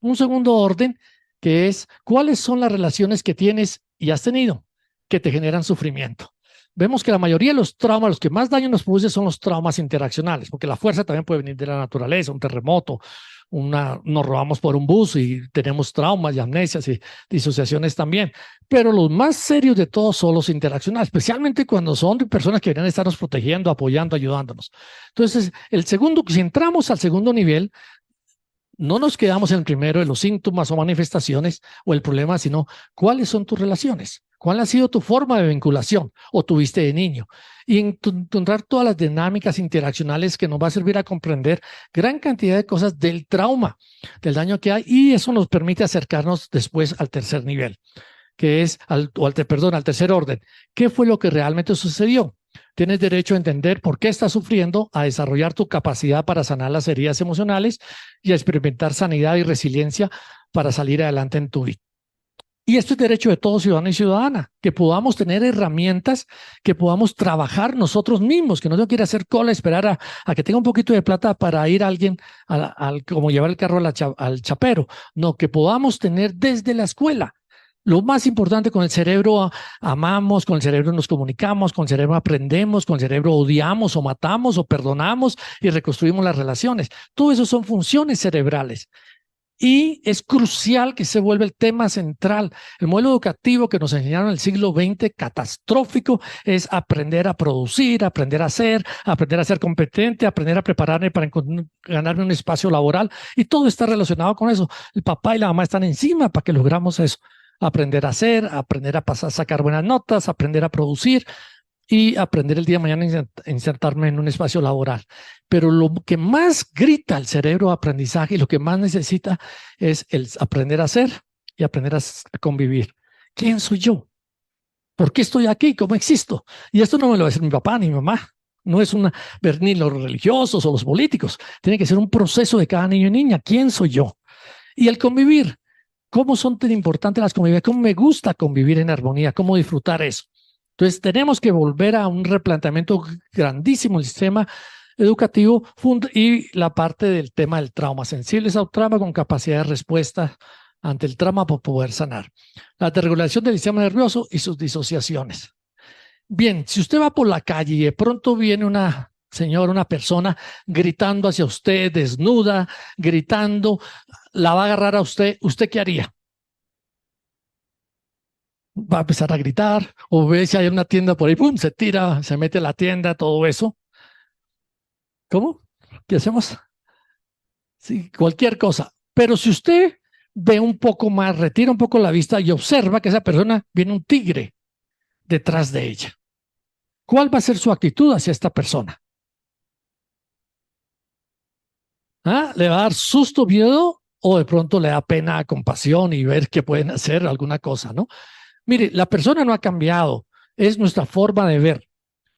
Speaker 2: Un segundo orden, que es cuáles son las relaciones que tienes y has tenido que te generan sufrimiento. Vemos que la mayoría de los traumas, los que más daño nos producen, son los traumas interaccionales, porque la fuerza también puede venir de la naturaleza, un terremoto, nos robamos por un bus y tenemos traumas y amnesias y disociaciones también. Pero los más serios de todos son los interaccionales, especialmente cuando son de personas que deberían estarnos protegiendo, apoyando, ayudándonos. Entonces, si entramos al segundo nivel, no nos quedamos en el primero de los síntomas o manifestaciones o el problema, sino cuáles son tus relaciones, cuál ha sido tu forma de vinculación o tuviste de niño, y encontrar todas las dinámicas interaccionales que nos va a servir a comprender gran cantidad de cosas del trauma, del daño que hay, y eso nos permite acercarnos después al tercer nivel, que es al tercer orden. ¿Qué fue lo que realmente sucedió? Tienes derecho a entender por qué estás sufriendo, a desarrollar tu capacidad para sanar las heridas emocionales y a experimentar sanidad y resiliencia para salir adelante en tu vida. Y esto es derecho de todo ciudadano y ciudadana, que podamos tener herramientas, que podamos trabajar nosotros mismos, que no tengo que ir a hacer cola, esperar a que tenga un poquito de plata para ir a alguien, como llevar el carro al chapero. No, que podamos tener desde la escuela. Lo más importante: con el cerebro amamos, con el cerebro nos comunicamos, con el cerebro aprendemos, con el cerebro odiamos o matamos o perdonamos y reconstruimos las relaciones. Todo eso son funciones cerebrales. Y es crucial que se vuelva el tema central. El modelo educativo que nos enseñaron en el siglo XX, catastrófico, es aprender a producir, aprender a ser competente, aprender a prepararme para ganarme un espacio laboral. Y todo está relacionado con eso. El papá y la mamá están encima para que logramos eso. Aprender a hacer, aprender a pasar, sacar buenas notas, aprender a producir y aprender el día de mañana a insertarme en un espacio laboral. Pero lo que más grita el cerebro de aprendizaje y lo que más necesita es el aprender a hacer y aprender a convivir. ¿Quién soy yo? ¿Por qué estoy aquí? ¿Cómo existo? Y esto no me lo va a decir mi papá ni mi mamá. No es ver ni los religiosos o los políticos. Tiene que ser un proceso de cada niño y niña. ¿Quién soy yo? Y el convivir. ¿Cómo son tan importantes las convivencias? ¿Cómo me gusta convivir en armonía? ¿Cómo disfrutar eso? Entonces, tenemos que volver a un replanteamiento grandísimo del sistema educativo y la parte del tema del trauma, sensibles al trauma con capacidad de respuesta ante el trauma para poder sanar. La desregulación del sistema nervioso y sus disociaciones. Bien, si usted va por la calle y de pronto viene una señora, una persona gritando hacia usted, desnuda, gritando, la va a agarrar a usted, ¿usted qué haría? Va a empezar a gritar, o ve si hay una tienda por ahí, ¡pum!, se tira, se mete a la tienda, todo eso. ¿Cómo? ¿Qué hacemos? Sí, cualquier cosa. Pero si usted ve un poco más, retira un poco la vista y observa que esa persona viene un tigre detrás de ella, ¿cuál va a ser su actitud hacia esta persona? ¿Ah? ¿Le va a dar susto, miedo, o de pronto le da pena, compasión y ver qué pueden hacer, alguna cosa, ¿no? Mire, la persona no ha cambiado, es nuestra forma de ver.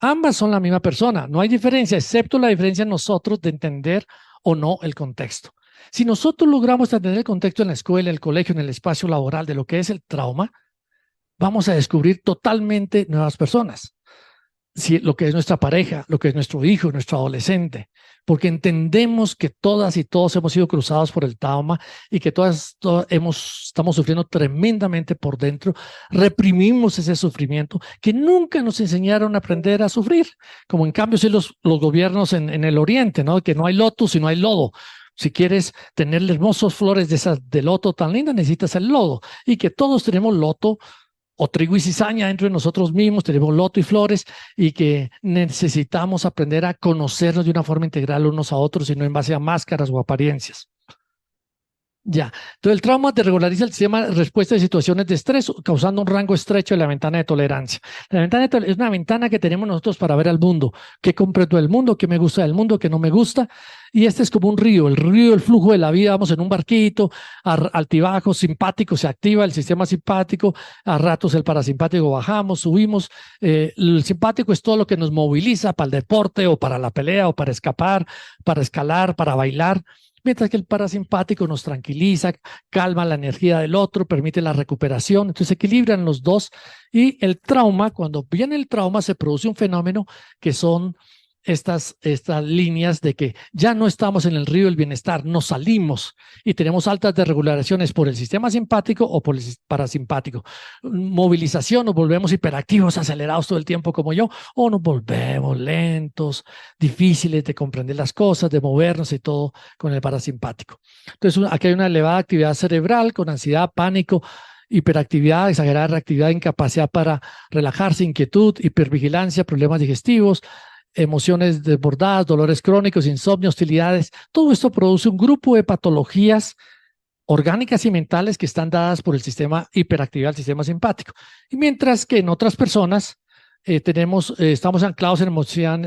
Speaker 2: Ambas son la misma persona, no hay diferencia, excepto la diferencia en nosotros de entender o no el contexto. Si nosotros logramos entender el contexto en la escuela, en el colegio, en el espacio laboral de lo que es el trauma, vamos a descubrir totalmente nuevas personas. Si lo que es nuestra pareja, lo que es nuestro hijo, nuestro adolescente, porque entendemos que todas y todos hemos sido cruzados por el trauma y que todas estamos sufriendo tremendamente por dentro, reprimimos ese sufrimiento que nunca nos enseñaron a aprender a sufrir, como en cambio sí los gobiernos en el oriente, ¿no? Que no hay loto si no hay lodo. Si quieres tener hermosas flores de loto tan lindas, necesitas el lodo, y que todos tenemos loto o trigo y cizaña dentro de nosotros mismos, tenemos loto y flores, y que necesitamos aprender a conocernos de una forma integral unos a otros y no en base a máscaras o apariencias. Ya, entonces el trauma desregulariza el sistema de respuesta a situaciones de estrés, causando un rango estrecho de la ventana de tolerancia. La ventana de tolerancia es una ventana que tenemos nosotros para ver al mundo, qué comprendo del mundo, qué me gusta del mundo, qué no me gusta, y este es como un río, el flujo de la vida. Vamos en un barquito, altibajos, simpático, se activa el sistema simpático, a ratos el parasimpático, bajamos, subimos. El simpático es todo lo que nos moviliza para el deporte o para la pelea o para escapar, para escalar, para bailar. Mientras que el parasimpático nos tranquiliza, calma la energía del otro, permite la recuperación, entonces se equilibran los dos. Y el trauma, cuando viene el trauma, se produce un fenómeno que son estas líneas de que ya no estamos en el río del bienestar, nos salimos y tenemos altas desregulaciones por el sistema simpático o por el parasimpático. Movilización, nos volvemos hiperactivos, acelerados todo el tiempo como yo, o nos volvemos lentos, difíciles de comprender las cosas, de movernos y todo con el parasimpático. Entonces aquí hay una elevada actividad cerebral con ansiedad, pánico, hiperactividad, exagerada reactividad, incapacidad para relajarse, inquietud, hipervigilancia, problemas digestivos, emociones desbordadas, dolores crónicos, insomnio, hostilidades. Todo esto produce un grupo de patologías orgánicas y mentales que están dadas por el sistema hiperactividad, el sistema simpático. Y mientras que en otras personas estamos anclados en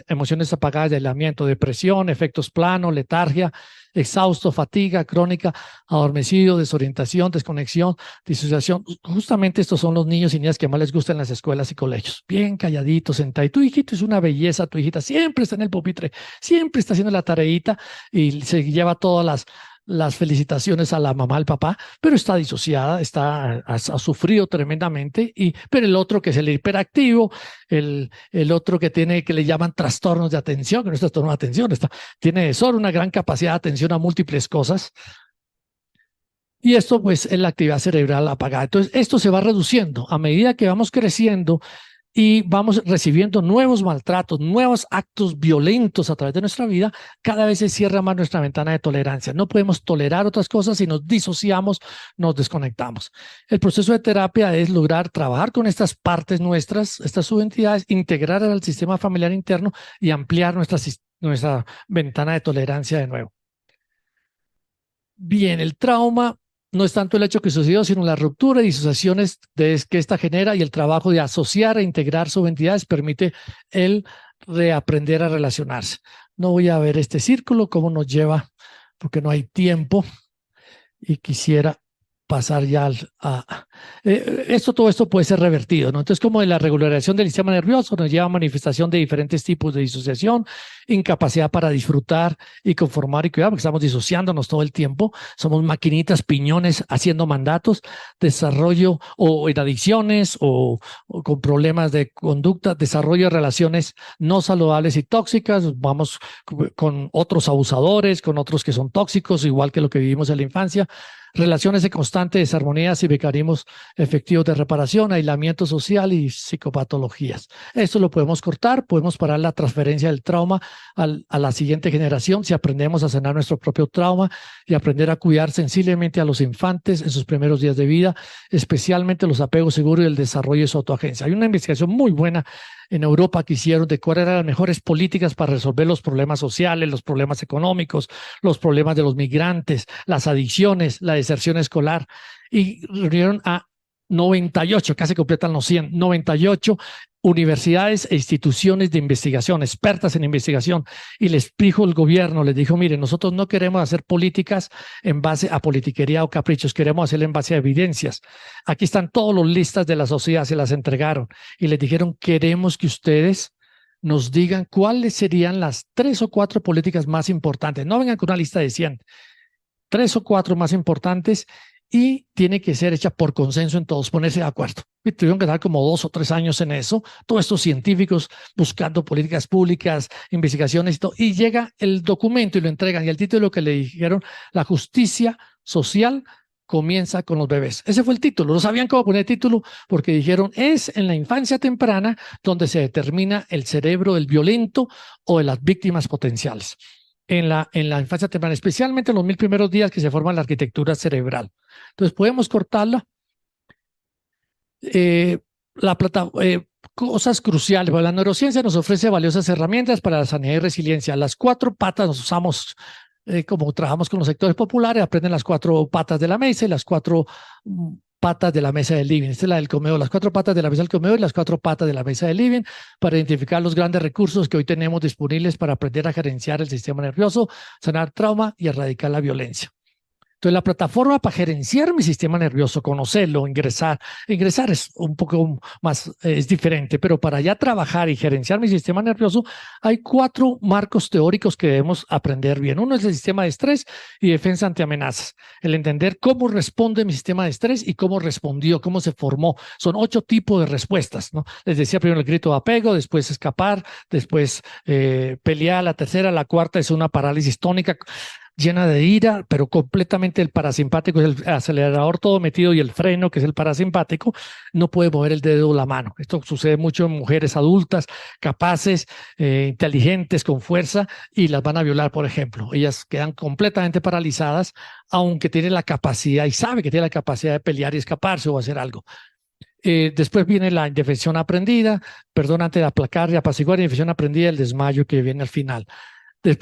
Speaker 2: emociones apagadas de aislamiento, depresión, efectos planos, letargia, exhausto, fatiga crónica, adormecido, desorientación, desconexión, disociación. Justamente estos son los niños y niñas que más les gustan en las escuelas y colegios. Bien calladitos, sentaditos. Tu hijito es una belleza, tu hijita siempre está en el pupitre, siempre está haciendo la tareita y se lleva todas las felicitaciones a la mamá, al papá, pero está disociada, ha sufrido tremendamente, pero el otro que es el hiperactivo, el otro que le llaman trastornos de atención, que no es trastorno de atención, tiene desorden, una gran capacidad de atención a múltiples cosas, y esto pues es la actividad cerebral apagada. Entonces esto se va reduciendo a medida que vamos creciendo. y vamos recibiendo nuevos maltratos, nuevos actos violentos a través de nuestra vida, cada vez se cierra más nuestra ventana de tolerancia. No podemos tolerar otras cosas y nos disociamos, nos desconectamos. El proceso de terapia es lograr trabajar con estas partes nuestras, estas subentidades, integrar al sistema familiar interno y ampliar nuestra ventana de tolerancia de nuevo. Bien, el trauma no es tanto el hecho que sucedió, sino la ruptura y disociaciones que esta genera, y el trabajo de asociar e integrar subentidades permite el reaprender a relacionarse. No voy a ver este círculo, cómo nos lleva, porque no hay tiempo y quisiera pasar ya todo esto puede ser revertido, ¿no? Entonces, como de la regularización del sistema nervioso nos lleva a manifestación de diferentes tipos de disociación, incapacidad para disfrutar y conformar y cuidar, porque estamos disociándonos todo el tiempo, somos maquinitas, piñones haciendo mandatos, desarrollo o en adicciones o con problemas de conducta, desarrollo de relaciones no saludables y tóxicas, vamos con otros abusadores, con otros que son tóxicos, igual que lo que vivimos en la infancia, relaciones de constante desarmonía y mecanismos efectivos de reparación, aislamiento social y psicopatologías. Esto lo podemos cortar, podemos parar la transferencia del trauma a la siguiente generación si aprendemos a sanar nuestro propio trauma y aprender a cuidar sensiblemente a los infantes en sus primeros días de vida, especialmente los apegos seguros y el desarrollo de su autoagencia. Hay una investigación muy buena en Europa que hicieron de cuáles eran las mejores políticas para resolver los problemas sociales, los problemas económicos, los problemas de los migrantes, las adicciones, la deserción escolar, y reunieron a 98, casi completan los 100, 98 universidades e instituciones de investigación, expertas en investigación, y les dijo el gobierno, les dijo, miren, nosotros no queremos hacer políticas en base a politiquería o caprichos, queremos hacerlo en base a evidencias. Aquí están todas las listas de la sociedad, se las entregaron, y les dijeron, queremos que ustedes nos digan cuáles serían las 3 o 4 políticas más importantes. No vengan con una lista de 100, 3 o 4 más importantes, y tiene que ser hecha por consenso en todos, ponerse de acuerdo. Y tuvieron que dar como 2 o 3 años en eso, todos estos científicos buscando políticas públicas, investigaciones y todo, y llega el documento y lo entregan, y el título que le dijeron, la justicia social comienza con los bebés. Ese fue el título, no sabían cómo poner el título porque dijeron, es en la infancia temprana donde se determina el cerebro del violento o de las víctimas potenciales. En la infancia temprana, especialmente en los 1000 primeros días que se forma la arquitectura cerebral. Entonces podemos cortarla. Cosas cruciales. La neurociencia nos ofrece valiosas herramientas para la sanidad y resiliencia. Las 4 patas nos usamos, como trabajamos con los sectores populares, aprenden las 4 patas de la mesa y las 4 patas de la mesa del living. Esta es la del comedor, las 4 patas de la mesa del comedor y las 4 patas de la mesa del living, para identificar los grandes recursos que hoy tenemos disponibles para aprender a gerenciar el sistema nervioso, sanar trauma y erradicar la violencia. Entonces, la plataforma para gerenciar mi sistema nervioso, conocerlo, ingresar es un poco más, es diferente, pero para ya trabajar y gerenciar mi sistema nervioso, hay 4 marcos teóricos que debemos aprender bien. Uno es el sistema de estrés y defensa ante amenazas. El entender cómo responde mi sistema de estrés y cómo respondió, cómo se formó. Son 8 tipos de respuestas, ¿no? Les decía primero el grito de apego, después escapar, después pelear, la tercera, la cuarta es una parálisis tónica llena de ira, pero completamente el parasimpático es el acelerador todo metido, y el freno, que es el parasimpático, no puede mover el dedo o la mano. Esto sucede mucho en mujeres adultas, capaces, inteligentes, con fuerza, y las van a violar, por ejemplo. Ellas quedan completamente paralizadas, aunque tienen la capacidad y sabe que tiene la capacidad de pelear y escaparse o hacer algo. Después viene la indefensión aprendida, perdón, antes de aplacar y apaciguar, la indefensión aprendida, el desmayo que viene al final.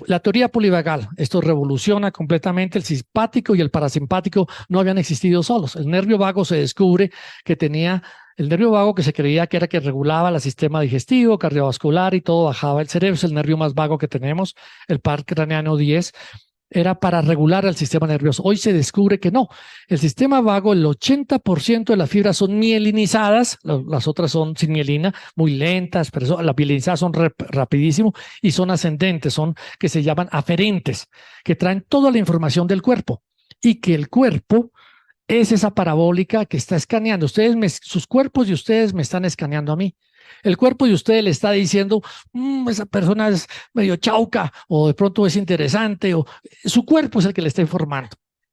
Speaker 2: La teoría polivagal, esto revoluciona completamente. El simpático y el parasimpático no habían existido solos. El nervio vago se descubre que tenía, el nervio vago que se creía que era que regulaba el sistema digestivo, cardiovascular y todo, bajaba el cerebro, es el nervio más vago que tenemos, el par craneano 10, era para regular el sistema nervioso. Hoy se descubre que no. El sistema vago, el 80% de las fibras son mielinizadas, las otras son sin mielina, muy lentas, pero las mielinizadas son rapidísimo y son ascendentes, son que se llaman aferentes, que traen toda la información del cuerpo, y que el cuerpo es esa parabólica que está escaneando. Sus cuerpos y ustedes me están escaneando a mí. El cuerpo de ustedes le está diciendo, esa persona es medio chauca, o de pronto es interesante, o su cuerpo es el que le está informando.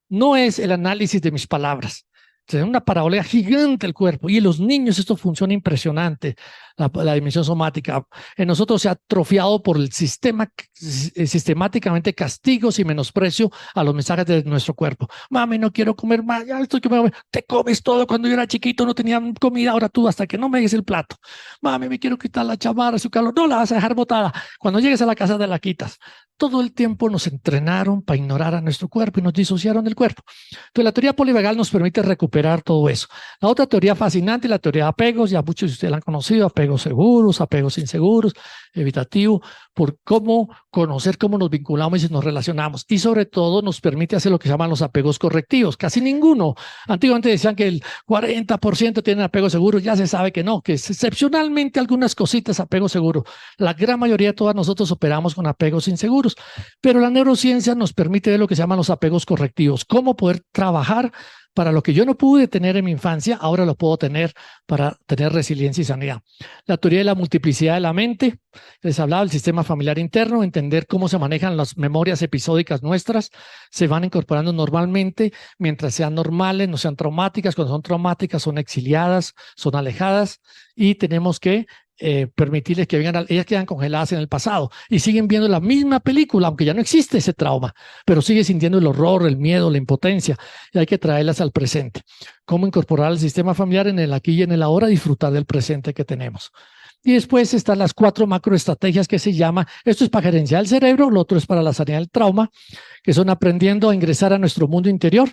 Speaker 2: No es el análisis de mis palabras. Tiene una parabolea gigante el cuerpo. Y en los niños esto funciona impresionante, la dimensión somática. En nosotros se ha atrofiado por el sistema, sistemáticamente castigos y menosprecio a los mensajes de nuestro cuerpo. Mami, no quiero comer más, ya estoy comiendo. Te comes todo. Cuando yo era chiquito no tenía comida, ahora tú hasta que no me des el plato. Mami, me quiero quitar la chamarra, su calor. No la vas a dejar botada. Cuando llegues a la casa te la quitas. Todo el tiempo nos entrenaron para ignorar a nuestro cuerpo y nos disociaron del cuerpo. Entonces, la teoría polivagal nos permite recuperar todo eso. La otra teoría fascinante, la teoría de apegos, ya muchos de ustedes la han conocido, apegos seguros, apegos inseguros, evitativo, por cómo conocer cómo nos vinculamos y nos relacionamos. Y sobre todo nos permite hacer lo que se llaman los apegos correctivos. Casi ninguno. Antiguamente decían que el 40% tienen apegos seguros, ya se sabe que no, que es excepcionalmente algunas cositas apego seguro. La gran mayoría de todas nosotros operamos con apegos inseguros. Pero la neurociencia nos permite ver lo que se llaman los apegos correctivos, cómo poder trabajar para lo que yo no pude tener en mi infancia, ahora lo puedo tener para tener resiliencia y sanidad. La teoría de la multiplicidad de la mente, les hablaba del sistema familiar interno, entender cómo se manejan las memorias episódicas nuestras, se van incorporando normalmente mientras sean normales, no sean traumáticas. Cuando son traumáticas son exiliadas, son alejadas y tenemos que permitirles que vengan, ellas quedan congeladas en el pasado y siguen viendo la misma película, aunque ya no existe ese trauma, pero sigue sintiendo el horror, el miedo, la impotencia, y hay que traerlas al presente. Cómo incorporar el sistema familiar en el aquí y en el ahora, disfrutar del presente que tenemos. Y después están las 4 macroestrategias que se llama, esto es para gerenciar el cerebro, lo otro es para la sanidad del trauma, que son aprendiendo a ingresar a nuestro mundo interior,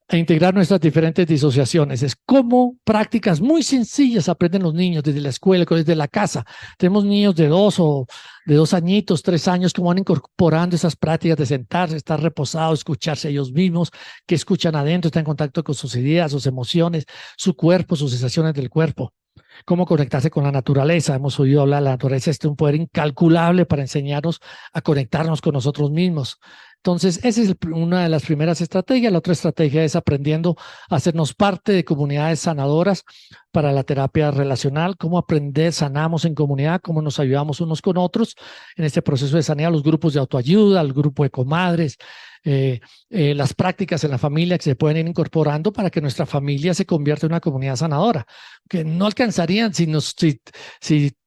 Speaker 2: a integrar nuestras diferentes disociaciones. Es como prácticas muy sencillas aprenden los niños desde la escuela, desde la casa. Tenemos niños de 2 añitos, 3 años, que van incorporando esas prácticas de sentarse, estar reposados, escucharse ellos mismos, que escuchan adentro, están en contacto con sus ideas, sus emociones, su cuerpo, sus sensaciones del cuerpo. Cómo conectarse con la naturaleza. Hemos oído hablar, la naturaleza es un poder incalculable para enseñarnos a conectarnos con nosotros mismos. Entonces, esa es una de las primeras estrategias. La otra estrategia es aprendiendo a hacernos parte de comunidades sanadoras para la terapia relacional, cómo aprender, sanamos en comunidad, cómo nos ayudamos unos con otros en este proceso de sanidad, los grupos de autoayuda, el grupo de comadres, las prácticas en la familia que se pueden ir incorporando para que nuestra familia se convierta en una comunidad sanadora, que no alcanzarían si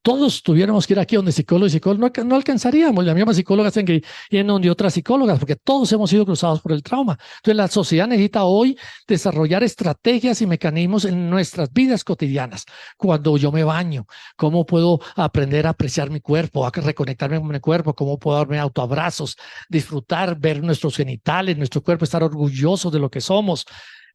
Speaker 2: todos tuviéramos que ir aquí donde psicólogos y psicólogos, no alcanzaríamos. Las mismas psicólogas tienen que ir donde otras psicólogas, porque todos hemos sido cruzados por el trauma. Entonces, la sociedad necesita hoy desarrollar estrategias y mecanismos en nuestras vidas cotidianas. Cuando yo me baño, ¿cómo puedo aprender a apreciar mi cuerpo, a reconectarme con mi cuerpo? ¿Cómo puedo darme autoabrazos, disfrutar, ver nuestros genitales, nuestro cuerpo, estar orgullosos de lo que somos?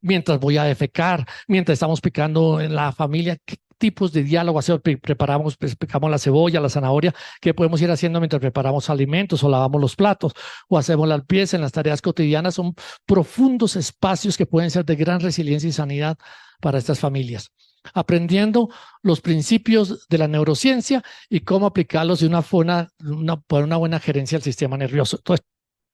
Speaker 2: Mientras voy a defecar, mientras estamos picando en la familia, ¿qué tipos de diálogo hacemos? Picamos la cebolla, la zanahoria, ¿qué podemos ir haciendo mientras preparamos alimentos o lavamos los platos o hacemos la limpieza en las tareas cotidianas? Son profundos espacios que pueden ser de gran resiliencia y sanidad para estas familias. Aprendiendo los principios de la neurociencia y cómo aplicarlos de una buena gerencia del sistema nervioso. Entonces,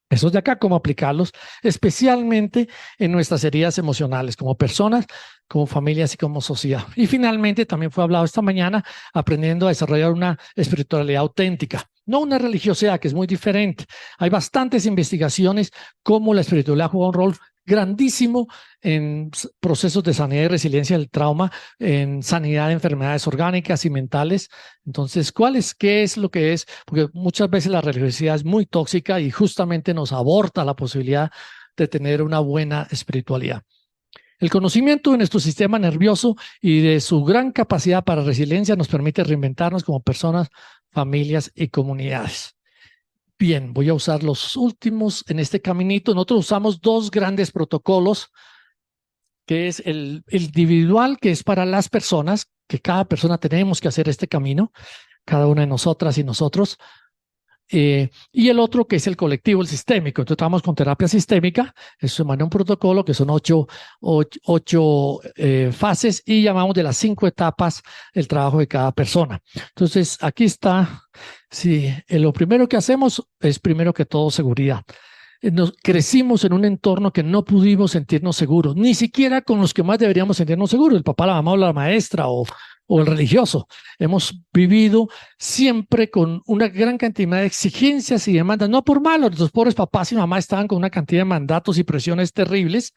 Speaker 2: esos de acá, cómo aplicarlos, especialmente en nuestras heridas emocionales, como personas, como familias y como sociedad. Y finalmente, también fue hablado esta mañana, aprendiendo a desarrollar una espiritualidad auténtica, no una religiosidad, que es muy diferente. Hay bastantes investigaciones cómo la espiritualidad juega un rol grandísimo en procesos de sanidad y resiliencia del trauma, en sanidad de enfermedades orgánicas y mentales. Entonces, ¿qué es lo que es? Porque muchas veces la religiosidad es muy tóxica y justamente nos aborta la posibilidad de tener una buena espiritualidad. El conocimiento de nuestro sistema nervioso y de su gran capacidad para resiliencia nos permite reinventarnos como personas, familias y comunidades. Bien, voy a usar los últimos en este caminito. Nosotros usamos 2 grandes protocolos, que es el individual, que es para las personas, que cada persona tenemos que hacer este camino, cada una de nosotras y nosotros. Y el otro, que es el colectivo, el sistémico. Entonces, estamos con terapia sistémica. Eso se manda un protocolo que son 8 fases y llamamos de las 5 etapas el trabajo de cada persona. Entonces, aquí está. Sí, lo primero que hacemos es, primero que todo, seguridad. Crecimos en un entorno que no pudimos sentirnos seguros, ni siquiera con los que más deberíamos sentirnos seguros, el papá, la mamá o la maestra o el religioso. Hemos vivido siempre con una gran cantidad de exigencias y demandas, no por malo, nuestros pobres papás y mamás estaban con una cantidad de mandatos y presiones terribles,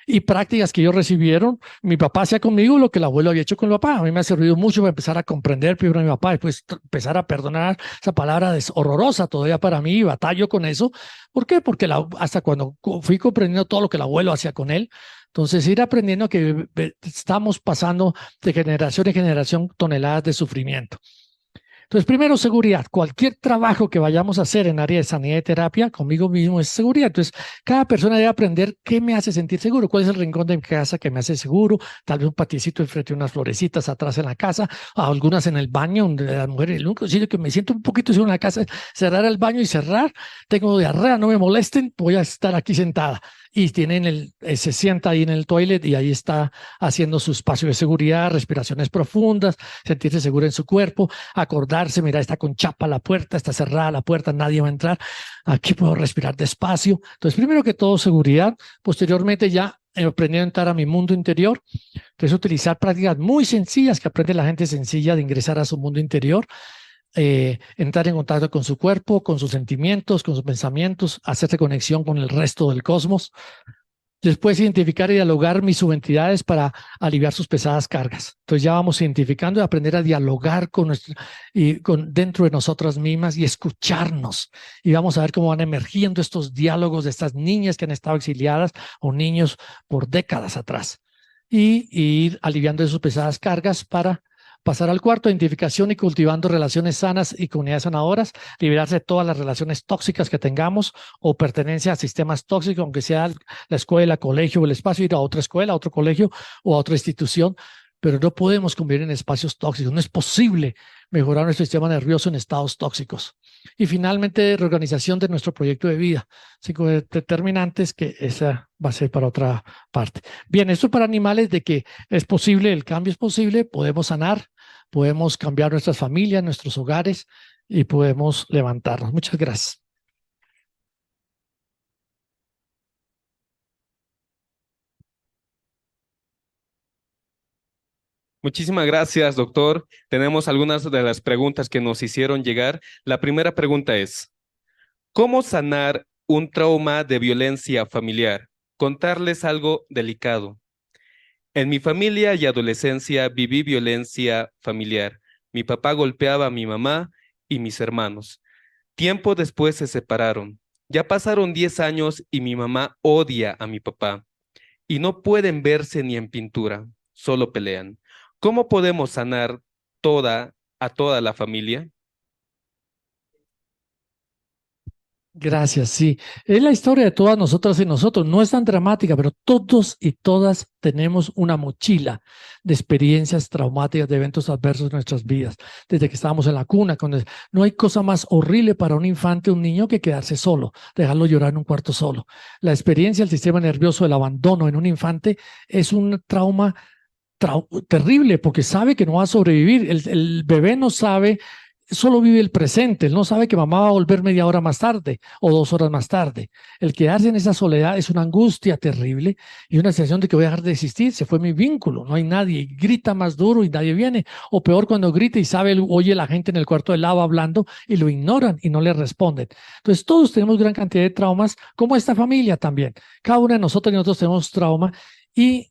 Speaker 2: y prácticas que ellos recibieron. Mi papá hacía conmigo lo que el abuelo había hecho con el papá. A mí me ha servido mucho para empezar a comprender primero a mi papá y después empezar a perdonar. Esa palabra es horrorosa todavía para mí y batallo con eso. ¿Por qué? Porque hasta cuando fui comprendiendo todo lo que el abuelo hacía con él, entonces ir aprendiendo que estamos pasando de generación en generación toneladas de sufrimiento. Entonces, primero, seguridad. Cualquier trabajo que vayamos a hacer en área de sanidad y terapia, conmigo mismo es seguridad. Entonces, cada persona debe aprender qué me hace sentir seguro, cuál es el rincón de mi casa que me hace seguro, tal vez un paticito enfrente de unas florecitas atrás en la casa, algunas en el baño, donde las mujeres, el único sitio que me siento un poquito seguro en la casa es cerrar el baño y cerrar. Tengo diarrea, no me molesten, voy a estar aquí sentada. Y se sienta ahí en el toilet y ahí está haciendo su espacio de seguridad, respiraciones profundas, sentirse seguro en su cuerpo, acordarse, mira, está con chapa la puerta, está cerrada la puerta, nadie va a entrar, aquí puedo respirar despacio. Entonces, primero que todo, seguridad. Posteriormente ya he aprendido a entrar a mi mundo interior. Entonces, utilizar prácticas muy sencillas que aprende la gente sencilla de ingresar a su mundo interior. Entrar en contacto con su cuerpo, con sus sentimientos, con sus pensamientos, hacerse conexión con el resto del cosmos. Después identificar y dialogar mis subentidades para aliviar sus pesadas cargas. Entonces ya vamos identificando y aprender a dialogar dentro de nosotras mismas y escucharnos. Y vamos a ver cómo van emergiendo estos diálogos de estas niñas que han estado exiliadas o niños por décadas atrás. Y ir aliviando sus pesadas cargas para pasar al cuarto, identificación y cultivando relaciones sanas y comunidades sanadoras, liberarse de todas las relaciones tóxicas que tengamos o pertenencia a sistemas tóxicos, aunque sea la escuela, colegio o el espacio, ir a otra escuela, a otro colegio o a otra institución, pero no podemos convivir en espacios tóxicos. No es posible mejorar nuestro sistema nervioso en estados tóxicos. Y finalmente, reorganización de nuestro proyecto de vida. 5 determinantes que esa va a ser para otra parte. Bien, esto para animales de que es posible, el cambio es posible, podemos sanar, podemos cambiar nuestras familias, nuestros hogares y podemos levantarnos. Muchas gracias.
Speaker 1: Muchísimas gracias, doctor. Tenemos algunas de las preguntas que nos hicieron llegar. La primera pregunta es, ¿cómo sanar un trauma de violencia familiar? Contarles algo delicado. En mi familia y adolescencia viví violencia familiar. Mi papá golpeaba a mi mamá y mis hermanos. Tiempo después se separaron. Ya pasaron 10 años y mi mamá odia a mi papá. Y no pueden verse ni en pintura, solo pelean. ¿Cómo podemos sanar a toda la familia?
Speaker 2: Gracias, sí. Es la historia de todas nosotras y nosotros. No es tan dramática, pero todos y todas tenemos una mochila de experiencias traumáticas, de eventos adversos en nuestras vidas. Desde que estábamos en la cuna, no hay cosa más horrible para un infante, un niño, que quedarse solo, dejarlo llorar en un cuarto solo. La experiencia del sistema nervioso, el abandono en un infante, es un trauma terrible porque sabe que no va a sobrevivir. El bebé no sabe, solo vive el presente. Él no sabe que mamá va a volver media hora más tarde o 2 horas más tarde. El quedarse en esa soledad es una angustia terrible y una sensación de que voy a dejar de existir. Se fue mi vínculo, no hay nadie. Grita más duro y nadie viene. O peor, cuando grita y oye la gente en el cuarto de lado hablando y lo ignoran y no le responden. Entonces todos tenemos gran cantidad de traumas, como esta familia también. Cada una de nosotros y nosotros tenemos trauma y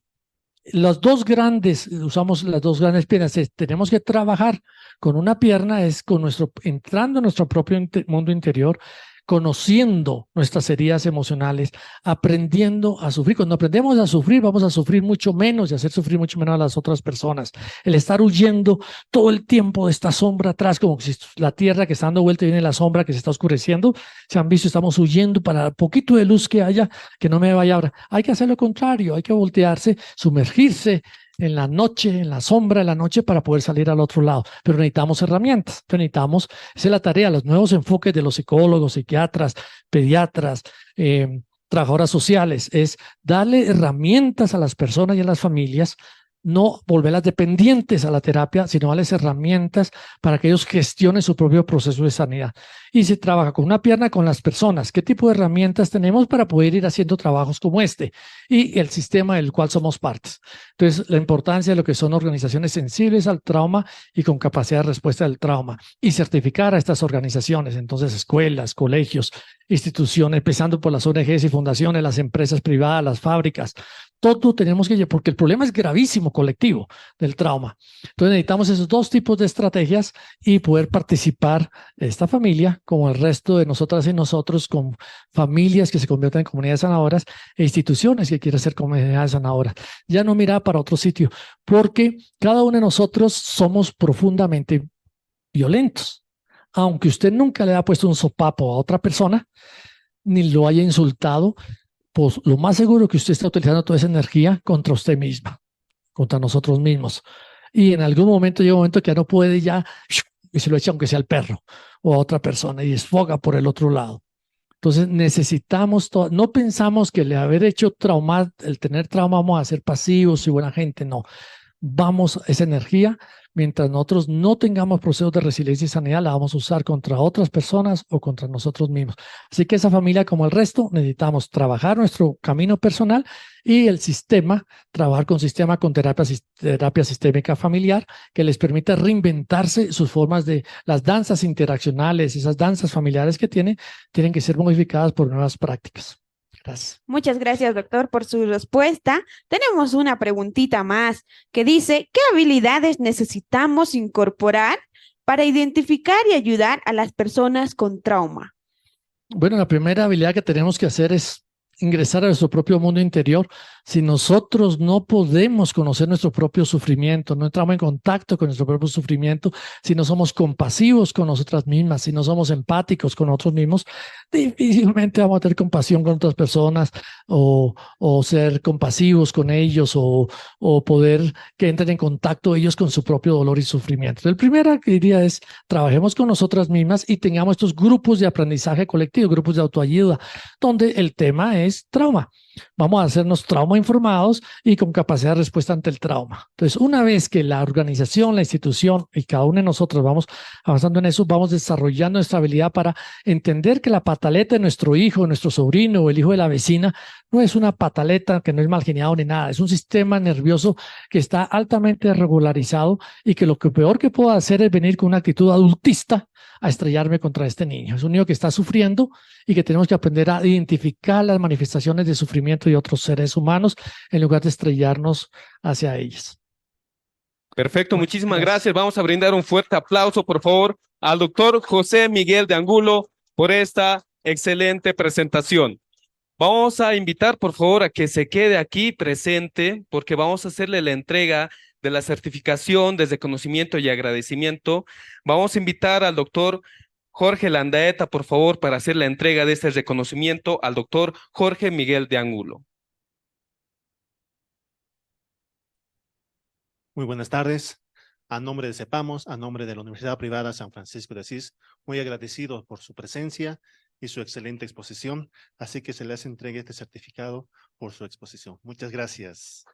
Speaker 2: usamos las dos grandes piernas. Tenemos que trabajar con una pierna, entrando en nuestro propio mundo interior, conociendo nuestras heridas emocionales, aprendiendo a sufrir. Cuando aprendemos a sufrir, vamos a sufrir mucho menos y hacer sufrir mucho menos a las otras personas. El estar huyendo todo el tiempo de esta sombra atrás, como si la tierra que está dando vuelta y viene la sombra que se está oscureciendo, se han visto, estamos huyendo para el poquito de luz que haya, que no me vaya ahora. Hay que hacer lo contrario, hay que voltearse, sumergirse en la noche, en la sombra de la noche para poder salir al otro lado. Pero necesitamos herramientas, esa es la tarea, los nuevos enfoques de los psicólogos, psiquiatras, pediatras, trabajadoras sociales, es darle herramientas a las personas y a las familias, no volverlas dependientes a la terapia, sino darles herramientas para que ellos gestionen su propio proceso de sanidad. Y se trabaja con una pierna con las personas. ¿Qué tipo de herramientas tenemos para poder ir haciendo trabajos como este? Y el sistema del cual somos partes. Entonces, la importancia de lo que son organizaciones sensibles al trauma y con capacidad de respuesta al trauma. Y certificar a estas organizaciones, entonces escuelas, colegios, instituciones, empezando por las ONGs y fundaciones, las empresas privadas, las fábricas, todo tenemos que, porque el problema es gravísimo colectivo del trauma. Entonces necesitamos esos dos tipos de estrategias y poder participar esta familia, como el resto de nosotras y nosotros, con familias que se convierten en comunidades sanadoras e instituciones que quieren ser comunidades sanadoras. Ya no mirar para otro sitio, porque cada uno de nosotros somos profundamente violentos. Aunque usted nunca le ha puesto un sopapo a otra persona, ni lo haya insultado, pues lo más seguro que usted está utilizando toda esa energía contra usted misma, contra nosotros mismos. Y en algún momento llega un momento que ya no puede ya, y se lo echa aunque sea al perro o a otra persona y desfoga por el otro lado. Entonces necesitamos, no pensamos que el haber hecho trauma, el tener trauma, vamos a ser pasivos y buena gente, no. Vamos, esa energía, mientras nosotros no tengamos procesos de resiliencia y sanidad, la vamos a usar contra otras personas o contra nosotros mismos. Así que esa familia, como el resto, necesitamos trabajar nuestro camino personal y el sistema, trabajar con terapia sistémica familiar, que les permita reinventarse sus formas de las danzas interaccionales, esas danzas familiares que tienen que ser modificadas por nuevas prácticas. Gracias.
Speaker 3: Muchas gracias, doctor, por su respuesta. Tenemos una preguntita más que dice, ¿qué habilidades necesitamos incorporar para identificar y ayudar a las personas con trauma?
Speaker 2: Bueno, la primera habilidad que tenemos que hacer es ingresar a nuestro propio mundo interior. Si nosotros no podemos conocer nuestro propio sufrimiento, no entramos en contacto con nuestro propio sufrimiento, si no somos compasivos con nosotras mismas, si no somos empáticos con nosotros mismos, difícilmente vamos a tener compasión con otras personas o ser compasivos con ellos o poder que entren en contacto ellos con su propio dolor y sufrimiento. El primero que diría es trabajemos con nosotras mismas y tengamos estos grupos de aprendizaje colectivo, grupos de autoayuda, donde el tema es trauma. Vamos a hacernos trauma informados y con capacidad de respuesta ante el trauma. Entonces, una vez que la organización, la institución y cada uno de nosotros vamos avanzando en eso, vamos desarrollando nuestra habilidad para entender que la pataleta de nuestro hijo, de nuestro sobrino o el hijo de la vecina no es una pataleta que no es mal geniado ni nada, es un sistema nervioso que está altamente regularizado y que lo que peor que puedo hacer es venir con una actitud adultista a estrellarme contra este niño. Es un niño que está sufriendo y que tenemos que aprender a identificar las manifestaciones de sufrimiento de otros seres humanos en lugar de estrellarnos hacia ellos.
Speaker 1: Perfecto, muchísimas gracias. Vamos a brindar un fuerte aplauso, por favor, al doctor José Miguel de Angulo por esta excelente presentación. Vamos a invitar, por favor, a que se quede aquí presente porque vamos a hacerle la entrega de la certificación desde conocimiento y agradecimiento. Vamos a invitar al doctor Jorge Landaeta, por favor, para hacer la entrega de este reconocimiento al doctor Jorge Miguel de Angulo.
Speaker 4: Muy buenas tardes. A nombre de CEPAMOS, a nombre de la Universidad Privada San Francisco de Asís, muy agradecido por su presencia y su excelente exposición, así que se les entregue este certificado por su exposición. Muchas gracias.